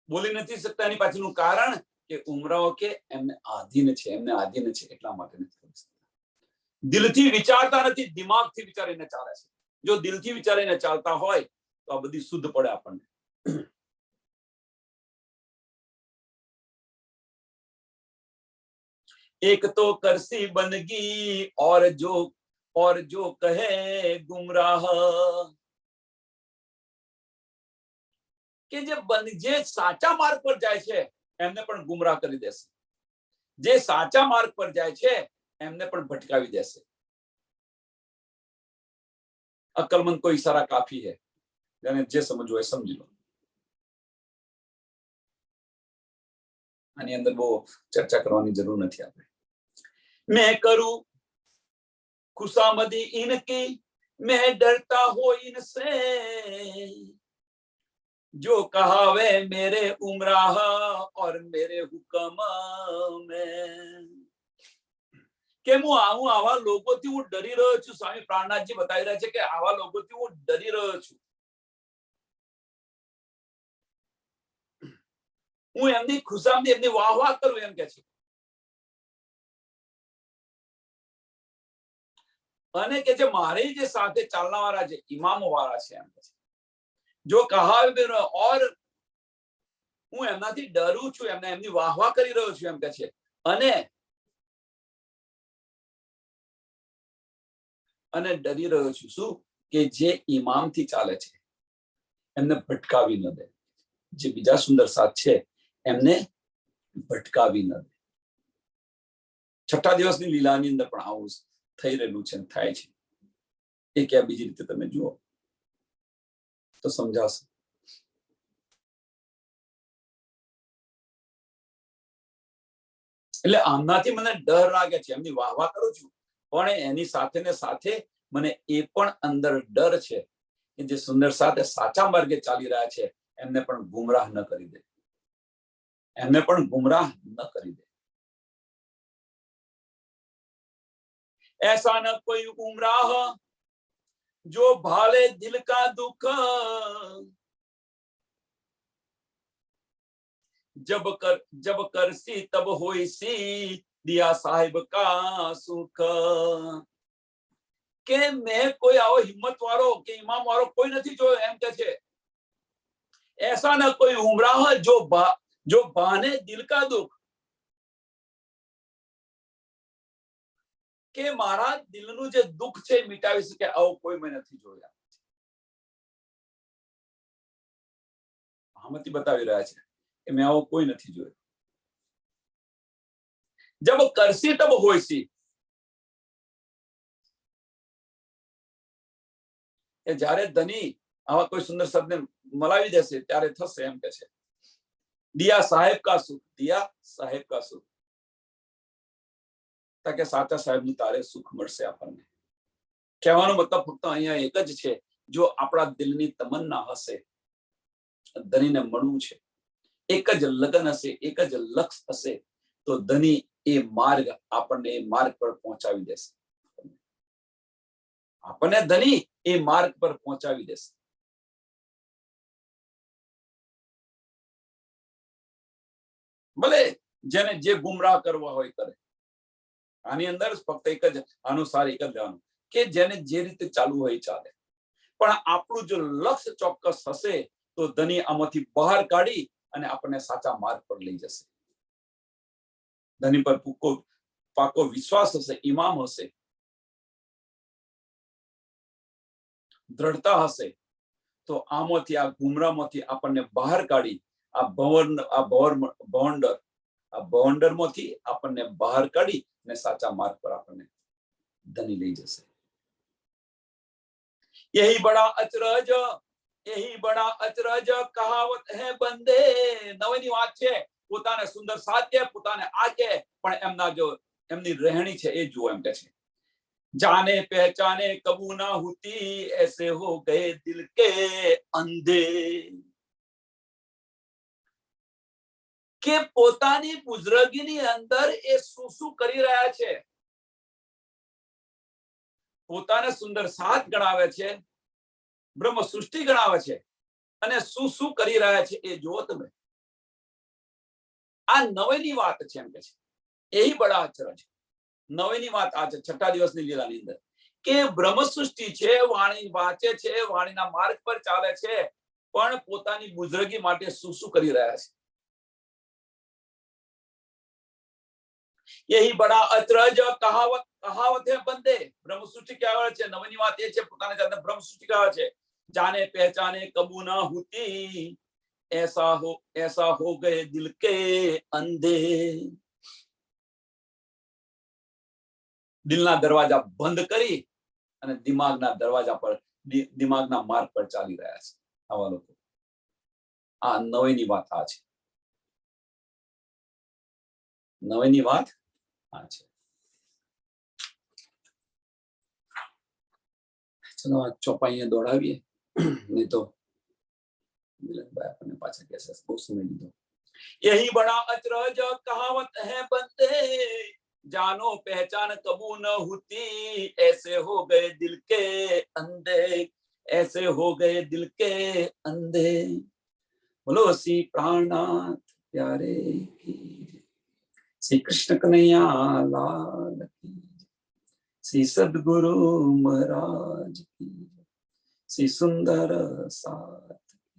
બોલી નથી શકતા એની પાછળનું કારણ કે ઉમરાઓ કે એમને આધીન છે, એમને આધીન છે એટલા માટે નથી કરી શકતા. દિલથી વિચારતા નથી, દિમાગથી વિચારીને ચાલે છે. જો દિલથી વિચારીને ચાલતા હોય તો આ બધી શુદ્ધ પડે આપણને. एक तो करसी बंदगी और जो कहे गुमराह, કે જે સાચા માર્ગ પર જાય છે એમને પણ ગુમરાહ કરી દેશે. જે સાચા માર્ગ પર જાય છે એમને પણ ભટકાવી દેશે. અકલમંદ को इशारा काफी है. यानी જે સમજવું એ સમજી લો. આની અંદર બહુ ચર્ચા કરવાની જરૂર નથી આપણે. मैं करूं खुशामदी इनकी, मैं डरता हो इनसे, जो कहावे मेरे उमराह और मेरे हुक्म में, કે હું આવા લોકોથી હું ડરી રહ્યો છું. સ્વામી પ્રાણનાથજી બતાવી રહ્યા છે કે આવા લોકોથી હું ડરી રહ્યો છું. હું એમની ખુશામદી, એમની વાહ કરું એમ કે છે. અને કે જે મારી જે સાથે ચાલનાવાળા જે ઇમામો વાળા છે એમ કે છે, જો કહાવે ઓર હું એમનાથી ડરું છું, એમની વાહ કરી રહ્યો છું એમ કે છે. અને ડરી રહ્યો છું શું? કે જે ઇમામથી ચાલે છે એમને ભટકાવી ન દે. જે બીજા સુંદર સાથ છે એમને ભટકાવી ન દે. છઠ્ઠા દિવસની લીલાની અંદર પણ આવું થઈ રહેલું છે, થાય છે. એ ક્યાં બીજી રીતે તમે જુઓ તો સમજાશે. એટલે આમનાથી મને ડર લાગે છે. એમની વાહ કરું છું પણ એની સાથે ને સાથે મને એ પણ અંદર ડર છે કે જે સુંદર સાથે સાચા માર્ગે ચાલી રહ્યા છે એમને પણ ગુમરાહ ન કરી દે, એમને પણ ગુમરાહ ન કરી દે. ऐसा न कोई गुमराह जो भाले दिल का दुख, जब करसी तब होई सी दिया साहिब का सुख. કે મેં કોઈ આવો હિંમત વાળો કે ઇમામ વાળો કોઈ નથી જોયો એમ કે છે. ऐसा न कोई गुमराह जो बाने दिल का दुख, કે મારા દિલનું જે દુઃખ છે મિટાવી શકે આવો કોઈ મેં નથી જોયા. મહામતી બતાવી રહ્યા છે કે મેં આવો કોઈ નથી જોયો. જબ કરસી તબ હોયસી, એ જ્યારે ધની આવા કોઈ સુંદર શબ્દને મલાવી દેશે ત્યારે થશે એમ કે છે. દિયા સાહેબ કા સુખ, દિયા સાહેબ કા સુખ, કે સાચા સાહેબનું તારે સુખ મળશે આપણને. કહેવાનો મતલબ ફક્ત અહીંયા એક જ છે, જો આપણા દિલની તમન્ના હશે ધનીને મળવું છે, એક જ લગન હશે, એક જ લક્ષ્ય હશે, તો ધની એ માર્ગ આપણને એ માર્ગ પર પહોંચાવી દેશે. આપણને ધની એ માર્ગ પર પહોંચાવી દેશે. ભલે જેને જે ગુમરાહ કરવા હોય કરે. આની અંદર ફક્ત એક જ અનુસાર એક જ લેવાનું કે જેને જે રીતે ચાલુ હોય ચાલે, પણ આપણું જો લક્ષ્ય ચોક્કસ હશે તો ધની આમાંથી બહાર કાઢી અને આપણને સાચા માર્ગ પર લઈ જશે. ધની પર પાકો વિશ્વાસ હશે, ઈમામ હશે, દ્રઢતા હશે, તો આમાંથી આ ગુમરાહમાંથી આપણને બહાર કાઢી આ ભવંડરમાંથી આપણને બહાર કાઢી અને સાચા માર્ગ પર આપણને ધની લઈ જશે. यही बड़ा अचरज कहावत है बंदे. નવની વાત છે, પોતાને સુંદર સાધ્ય, પોતાને આકે, પણ એમના જો એમની રહેણી છે એ જુઓ એમ કે છે. जाने पहचाने कबू ना होती, ऐसे हो गए दिल के अंधे. કે પોતાની બુઝરગીની અંદર એ શું કરી રહ્યા છે, પોતાને સુંદર સાથ ગણાવે છે, બ્રહ્મ સૃષ્ટિ ગણાવે છે, અને શું કરી રહ્યા છે એ જુઓ તમે. આ નવેની વાત છે એમ કે છે. यही बड़ा अचरज. નવેની વાત આ છે, છઠ્ઠા દિવસની લીલાની અંદર કે બ્રહ્મ સૃષ્ટિ છે, વાણી વાંચે છે, વાણીના માર્ગ પર ચાલે છે, પણ પોતાની બુઝરગી માટે શું કરી રહ્યા છે. यही बड़ा अचरज कहावत है बंदे. બ્રહ્મ સૃષ્ટિ કહેવાય છે. નવની વાત એ છે, પોતાને જાતે બ્રહ્મ સૃષ્ટિ કહેવાય છે. जाने पहचाने कबू ना होती, ऐसा हो गए दिल के अंधे. દિલના દરવાજા બંધ કરી અને દિમાગના માર્ગ પર ચાલી રહ્યા છે આવા લોકો. આ નવેની વાત આ છે. નવેની વાત આ છે. ચલો આ ચોપાઈએ દોડાવીએ, નહીં તો મિલનભાઈ આપણને પાછા કહેશે બહુ સમય લીધો. यही बड़ा अचरज कहावत है बंदे, जानो पहचान कबू न होती, ऐसे हो गए दिल के अंधे, ऐसे हो गए दिल के अंधे. बोलो श्री प्राणनाथ प्यारे की, श्री कृष्ण कन्हैया लाल की, श्री सद्गुरु महाराज की, श्री सुंदर साथ